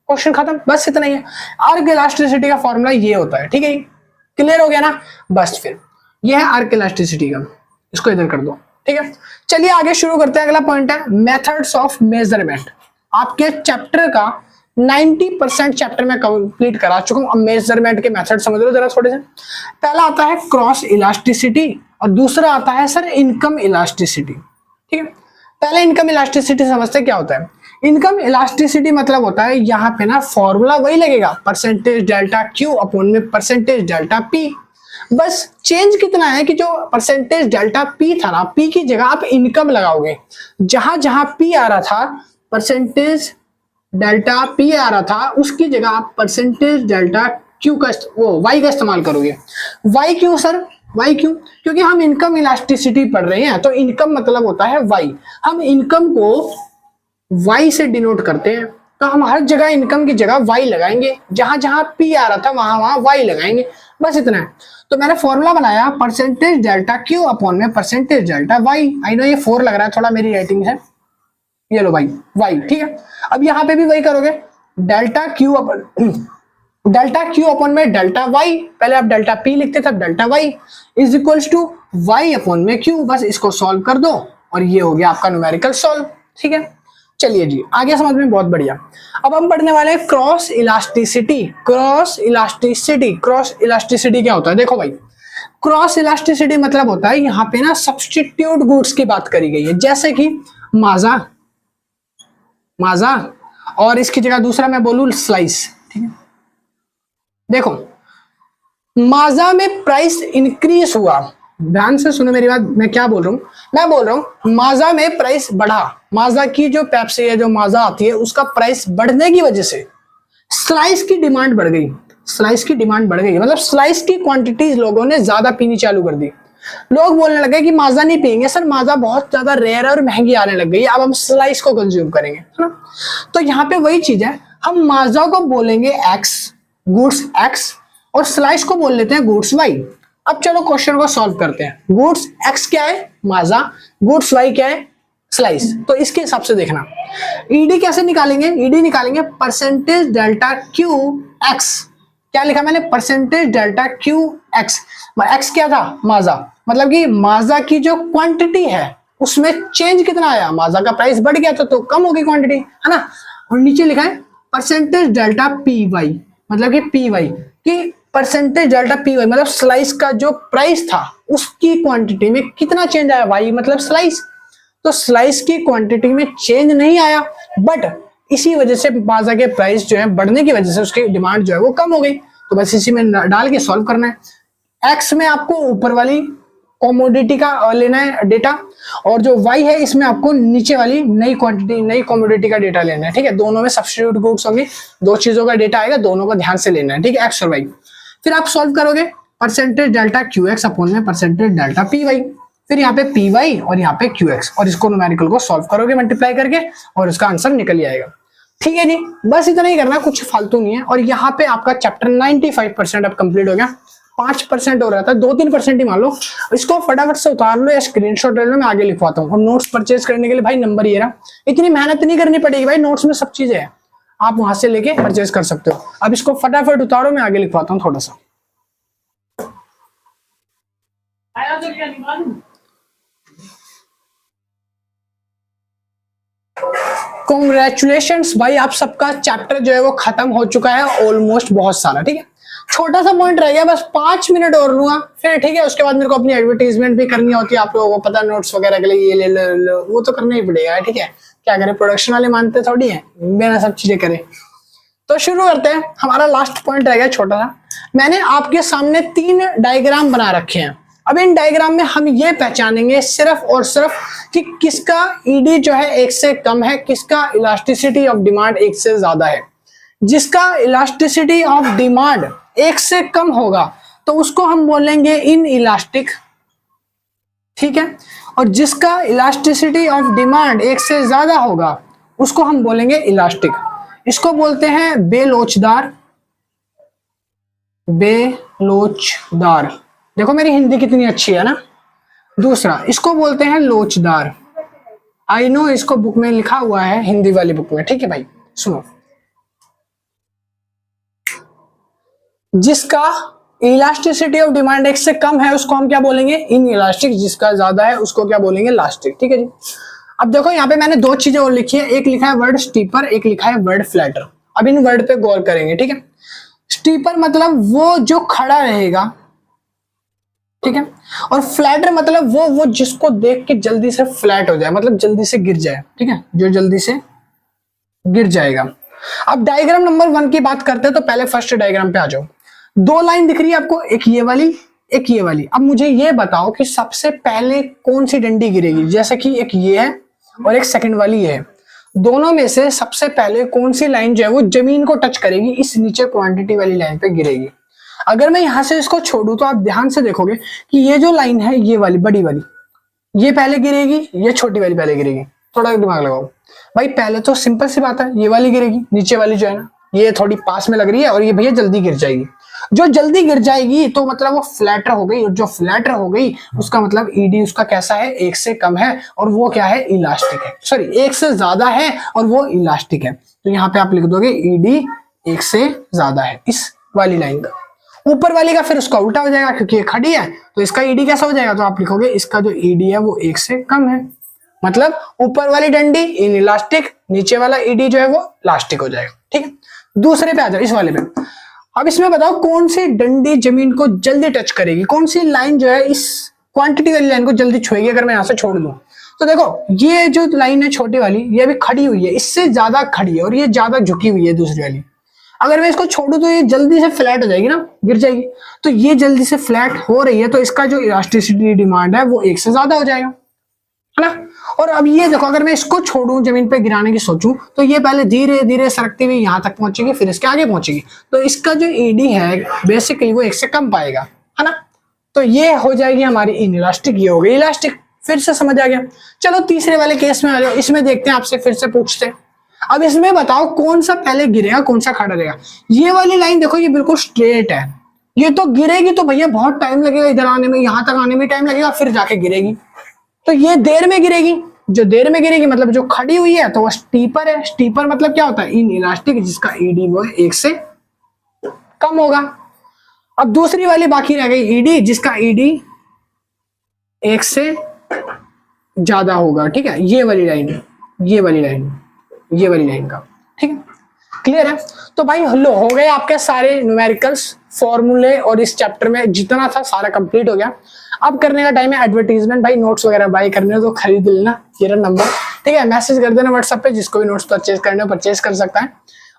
क्वेश्चन खत्म। बस इतना ही है। आर्क इलास्टिसिटी का फॉर्मूला ये होता है, ठीक है। क्लियर हो गया ना? बस फिर ये है आर्क इलास्टिसिटी का, इसको इधर कर दो, ठीक है। चलिए आगे शुरू करते हैं। अगला पॉइंट है मेथड्स ऑफ मेजरमेंट। आपके चैप्टर का 90% चैप्टर में कंप्लीट करा चुका हूं। अब मेजरमेंट के मेथड समझ लो जरा थोड़े से। पहला आता है क्रॉस इलास्टिसिटी और दूसरा आता है सर इनकम इलास्टिसिटी, ठीक है। पहले इनकम इलास्टिसिटी समझते क्या होता है। इनकम इलास्टिसिटी मतलब होता है यहाँ पे ना फॉर्मूला वही लगेगा, परसेंटेज डेल्टा क्यू अपॉन में परसेंटेज डेल्टा पी। बस चेंज कितना है कि जो परसेंटेज डेल्टा पी था ना, पी की जगह आप इनकम लगाओगे। जहां जहां पी आ रहा था, परसेंटेज डेल्टा पी आ रहा था, उसकी जगह आप परसेंटेज डेल्टा क्यू का वाई का इस्तेमाल करोगे। वाई क्यों सर? वाई क्यों? क्योंकि हम इनकम इलास्टिसिटी पढ़ रहे हैं, तो इनकम मतलब होता है वाई। हम इनकम को वाई से डिनोट करते हैं, तो हम हर जगह इनकम की जगह वाई लगाएंगे। जहां जहां पी आ रहा था वहां वहां वाई लगाएंगे, बस इतना है। तो मैंने फॉर्मूला बनाया परसेंटेज डेल्टा क्यू अपॉन में percentage delta Y. I know ये 4 लग रहा है थोड़ा, मेरी राइटिंग है, ये लो भाई वाई, ठीक है। अब यहाँ पे भी वही करोगे, डेल्टा क्यू अपॉन में डेल्टा वाई, पहले आप डेल्टा पी लिखते थे, delta Y is equals to Y upon में क्यू। बस इसको सॉल्व कर दो और ये हो गया आपका न्यूमेरिकल सॉल्व, ठीक है। चलिए जी आगे समझ में बहुत बढ़िया। अब हम पढ़ने वाले हैं cross elasticity. Cross elasticity, cross elasticity क्या होता है? देखो भाई, क्रॉस इलास्टिसिटी मतलब होता है यहाँ पे ना सब्स्टिट्यूट गुड्स की बात करी गई है, जैसे कि माजा और इसकी जगह दूसरा मैं बोलूं स्लाइस, ठीक है। देखो माजा में प्राइस इंक्रीज हुआ, ध्यान से सुनो मेरी बात, मैं क्या बोल रहा हूं, मैं बोल रहा हूं माजा में प्राइस बढ़ा, माजा की जो पेप्सी है, जो माजा आती है, उसका प्राइस बढ़ने की वजह से स्लाइस की डिमांड बढ़ गई, स्लाइस की डिमांड बढ़ गई, मतलब स्लाइस की क्वांटिटी लोगों ने ज्यादा पीनी चालू कर दी। लोग बोलने लगे कि माजा नहीं पियेंगे सर, माजा बहुत ज्यादा रेयर और महंगी आने लग गई, अब हम स्लाइस को कंज्यूम करेंगे, है ना। तो यहाँ पे वही चीज है, हम माजा को बोलेंगे एक्स, गुड्स एक्स, और स्लाइस को बोल लेते हैं गुड्स वाई। अब चलो क्वेश्चन को सॉल्व करते हैं। गुड्स एक्स क्या है? माजा। गुड्स वाई क्या है? स्लाइस। तो इसके हिसाब से देखना ईडी कैसे निकालेंगे, ईडी निकालेंगे परसेंटेज डेल्टा क्यू एक्स। क्या लिखा मैंने? Percentage delta Q x. X क्या था? माजा, मतलब कि माजा की जो क्वांटिटी है उसमें चेंज कितना आया, माजा का प्राइस बढ़ गया तो कम हो गई क्वांटिटी, है ना। और नीचे लिखा है परसेंटेज डेल्टा पी वाई, मतलब कि पी वाई की परसेंटेज डेल्टा पी वाई, मतलब स्लाइस का जो प्राइस था उसकी क्वांटिटी में कितना चेंज आया, वाई मतलब स्लाइस। तो स्लाइस की क्वांटिटी में चेंज नहीं आया, बट इसी वजह से माजा के प्राइस जो है बढ़ने की वजह से उसकी डिमांड जो है वो कम हो गई। तो बस इसी में डाल के सॉल्व करना है। एक्स में आपको ऊपर वाली कॉमोडिटी का लेना है डेटा, और जो वाई है इसमें आपको नीचे वाली नई क्वांटिटी, नई कॉमोडिटी का डेटा लेना है, ठीक है। दोनों में सब्स्टिट्यूट गुड्स होंगे, दो चीजों का डेटा आएगा, दोनों को ध्यान से लेना है, ठीक है, एक्स और वाई। फिर आप सॉल्व करोगे percentage delta Q x upon में परसेंटेज डेल्टा पी वाई, फिर यहाँ पे पी वाई और यहाँ पे क्यू एक्स, और इसको न्यूमेरिकल को सॉल्व करोगे मल्टीप्लाई करके, और उसका आंसर निकल ही आएगा, ठीक है जी। बस इतना ही करना, कुछ फालतू नहीं है। और यहाँ पे आपका चैप्टर 95% अब कंप्लीट हो गया, 5% हो रहा था, 2-3% ही मान लो। इसको फटाफट से उतार लो या स्क्रीनशॉट ले लो, मैं आगे लिखवाता हूँ। और नोट्स परचेज करने के लिए भाई नंबर ये रहा, इतनी मेहनत नहीं करनी पड़ेगी भाई, नोट्स में सब चीजें हैं, आप वहां से लेके परचेज कर सकते हो। अब इसको फटाफट उतारो, मैं आगे लिखवाता हूँ थोड़ा सा। कॉन्ग्रेचुलेशंस भाई, आप सबका चैप्टर जो है वो खत्म हो चुका है ऑलमोस्ट, बहुत सारा, ठीक है। छोटा सा पॉइंट रह गया, बस 5 मिनट और लूंगा फिर, ठीक है। उसके बाद मेरे को अपनी एडवर्टाइजमेंट भी करनी होती है, आप लोगों को पता, नोट्स वगैरह के लिए ये ले लो, वो तो करना ही पड़ेगा, ठीक है। क्या करें, प्रोडक्शन वाले मानते थोड़ी है बिना सब चीजें करे। तो शुरू करते हैं। हमारा लास्ट पॉइंट रह गया छोटा सा। मैंने आपके सामने 3 डायग्राम बना रखे हैं। अब इन डायग्राम में हम ये पहचानेंगे सिर्फ और सिर्फ कि किसका ईडी जो है 1 से कम है, किसका इलास्टिसिटी ऑफ डिमांड 1 से ज्यादा है। जिसका इलास्टिसिटी ऑफ डिमांड 1 से कम होगा तो उसको हम बोलेंगे इन इलास्टिक, ठीक है। और जिसका इलास्टिसिटी ऑफ डिमांड 1 से ज्यादा होगा उसको हम बोलेंगे इलास्टिक। इसको बोलते हैं बेलोचदार, बेलोचदार। देखो मेरी हिंदी कितनी अच्छी है ना। दूसरा इसको बोलते हैं लोचदार। आई नो इसको बुक में लिखा हुआ है, हिंदी वाली बुक में, ठीक है भाई। सुनो, जिसका इलास्टिसिटी ऑफ डिमांड 1 से कम है उसको हम क्या बोलेंगे, इन इलास्टिक। जिसका ज्यादा है उसको क्या बोलेंगे, इलास्टिक, ठीक है जी। अब देखो यहाँ पे मैंने 2 चीजें और लिखी है, एक लिखा है वर्ड स्टीपर, एक लिखा है वर्ड फ्लैटर। अब इन वर्ड पे गौर करेंगे, ठीक है। स्टीपर मतलब वो जो खड़ा रहेगा, ठीक है। और फ्लैटर मतलब वो जिसको देख के जल्दी से फ्लैट हो जाए, मतलब जल्दी से गिर जाए, ठीक है, जो जल्दी से गिर जाएगा। अब डायग्राम नंबर 1 की बात करते हैं, तो पहले फर्स्ट डायग्राम पे आ जाओ। 2 लाइन दिख रही है आपको, एक ये वाली, एक ये वाली। अब मुझे ये बताओ कि सबसे पहले कौन सी डंडी गिरेगी। जैसे कि एक ये है और एक सेकंड वाली ये है, दोनों में से सबसे पहले कौन सी लाइन जो है वो जमीन को टच करेगी, इस नीचे क्वांटिटी वाली लाइन पे गिरेगी। अगर मैं यहां से इसको छोड़ू तो आप ध्यान से देखोगे कि ये जो लाइन है, ये वाली बड़ी वाली, ये पहले गिरेगी, ये छोटी वाली पहले गिरेगी। थोड़ा दिमाग लगाओ भाई, पहले तो सिंपल सी बात है, ये वाली गिरेगी, नीचे वाली जो है ना ये थोड़ी पास में लग रही है, और ये भैया जल्दी गिर जाएगी। जो जल्दी गिर जाएगी तो मतलब वो फ्लैटर हो गई, और जो फ्लैटर हो गई उसका मतलब ईडी उसका कैसा है, 1 से कम है, और वो क्या है, इलास्टिक है। सॉरी, 1 से ज्यादा है और वो इलास्टिक है। तो यहाँ पे आप लिख दोगे ईडी 1 से ज्यादा है, इस वाली लाइन का। ऊपर वाली का फिर उसका उल्टा हो जाएगा, क्योंकि ये खड़ी है तो इसका ईडी कैसा हो जाएगा, तो आप लिखोगे इसका जो ईडी है वो 1 से कम है। मतलब ऊपर वाली डंडी इन इलास्टिक, नीचे वाला ईडी जो है वो इलास्टिक हो जाएगा, ठीक है। दूसरे पे आ जाओ, इस वाले पे। अब इसमें बताओ कौन सी डंडी जमीन को जल्दी टच करेगी, कौन सी लाइन जो है इस क्वांटिटी वाली लाइन को जल्दी छुएगी। अगर मैं यहां से छोड़ दूं तो देखो ये जो लाइन है छोटी वाली, ये अभी खड़ी हुई है, इससे ज्यादा खड़ी है और ये ज्यादा झुकी हुई है दूसरी वाली। अगर मैं इसको छोड़ू तो ये जल्दी से फ्लैट हो जाएगी ना, गिर जाएगी। तो ये जल्दी से फ्लैट हो रही है, तो इसका जो इलास्टिसिटी डिमांड है वो 1 से ज्यादा हो जाएगा, है ना। और अब ये देखो, अगर मैं इसको छोड़ूं, जमीन पे गिराने की सोचूं, तो ये पहले धीरे धीरे सरकती हुई यहाँ तक पहुंचेगी, फिर इसके आगे पहुंचेगी। तो इसका जो ईडी है बेसिकली वो 1 से कम पाएगा, है ना। तो ये हो जाएगी हमारी इनइलास्टिक, ये हो गई इलास्टिक। फिर से समझ आ गया। चलो तीसरे वाले केस में आ जाओ, इसमें देखते हैं, आपसे फिर से पूछते हैं। अब इसमें बताओ कौन सा पहले गिरेगा, कौन सा खड़ा रहेगा। ये वाली लाइन देखो, ये बिल्कुल स्ट्रेट है, ये तो गिरेगी तो भैया बहुत टाइम लगेगा, इधर आने में, यहां तक आने में टाइम लगेगा, फिर जाके गिरेगी। तो ये देर में गिरेगी, जो देर में गिरेगी मतलब जो खड़ी हुई है तो वो स्टीपर है। स्टीपर मतलब क्या होता है, इन इलास्टिक, जिसका ईडी वो 1 से कम होगा। अब दूसरी वाली बाकी रह गई ईडी, जिसका ईडी 1 से ज्यादा होगा, ठीक है। ये वाली लाइन, ये वाली लाइन, ये वाली लाइन का, ठीक है, क्लियर है। तो भाई हल्लो हो गए आपके सारे न्यूमेरिकल्स, फॉर्मूले, और इस चैप्टर में जितना था सारा कंप्लीट हो गया। अब करने का टाइम है एडवर्टीजमेंट। भाई नोट्स वगैरह बाय करने हो तो खरीद लेना, ये रहा नंबर, ठीक है। मैसेज कर देना व्हाट्सएप पे, जिसको भी नोट्स परचेज करने हो परचेज कर सकता है।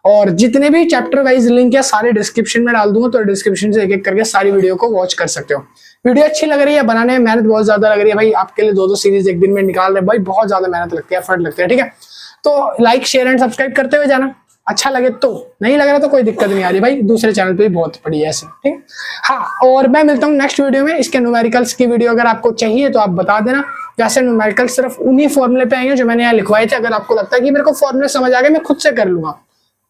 और जितने भी चैप्टर वाइज लिंक है सारे डिस्क्रिप्शन में डाल दूंगा, तो डिस्क्रिप्शन से एक एक करके सारी वीडियो को वॉच कर सकते हो। वीडियो अच्छी लग रही है, बनाने में मेहनत बहुत ज्यादा लग रही है भाई, आपके लिए 2-2 सीरीज एक दिन में निकाल रहे हैं भाई, बहुत ज्यादा मेहनत लगती है, एफर्ट लगता है, ठीक है। तो लाइक शेयर एंड सब्सक्राइब करते हुए जाना, अच्छा लगे तो, नहीं लग रहा तो कोई दिक्कत नहीं आ रही भाई, दूसरे चैनल पे भी बहुत पड़ी है ऐसे, ठीक है। हाँ, और मैं मिलता हूँ नेक्स्ट वीडियो में। इसके न्यूमेरिकल्स की वीडियो अगर आपको चाहिए तो आप बता देना। वैसे न्यूमेरिकल्स सिर्फ उन्हीं फॉर्मूले पे आएंगे जो मैंने यहाँ लिखवाए थे। अगर आपको लगता है कि मेरे को फॉर्मूले समझ आ गए, मैं खुद से कर लूंगा,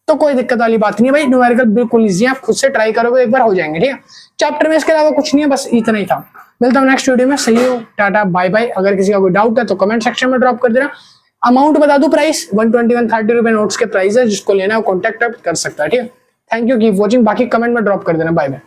तो कोई दिक्कत वाली बात नहीं है भाई। न्यूमेरिकल बिल्कुल ईजी है, आप खुद से ट्राई करोगे एक बार हो जाएंगे, ठीक है। चैप्टर में इसके अलावा कुछ नहीं है, बस इतना ही था। मिलता हूँ नेक्स्ट वीडियो में, सही हो, टाटा बाय बाय। अगर किसी का कोई डाउट है तो कमेंट सेक्शन में ड्रॉप कर देना। अमाउंट बता दूं, प्राइस 120-130 रुपए नोट्स के प्राइस है, जिसको लेना है वो कॉन्टैक्ट कर सकता है, ठीक है। Thank you, keep watching. बाकी कमेंट में ड्रॉप कर देना, बाय बाय।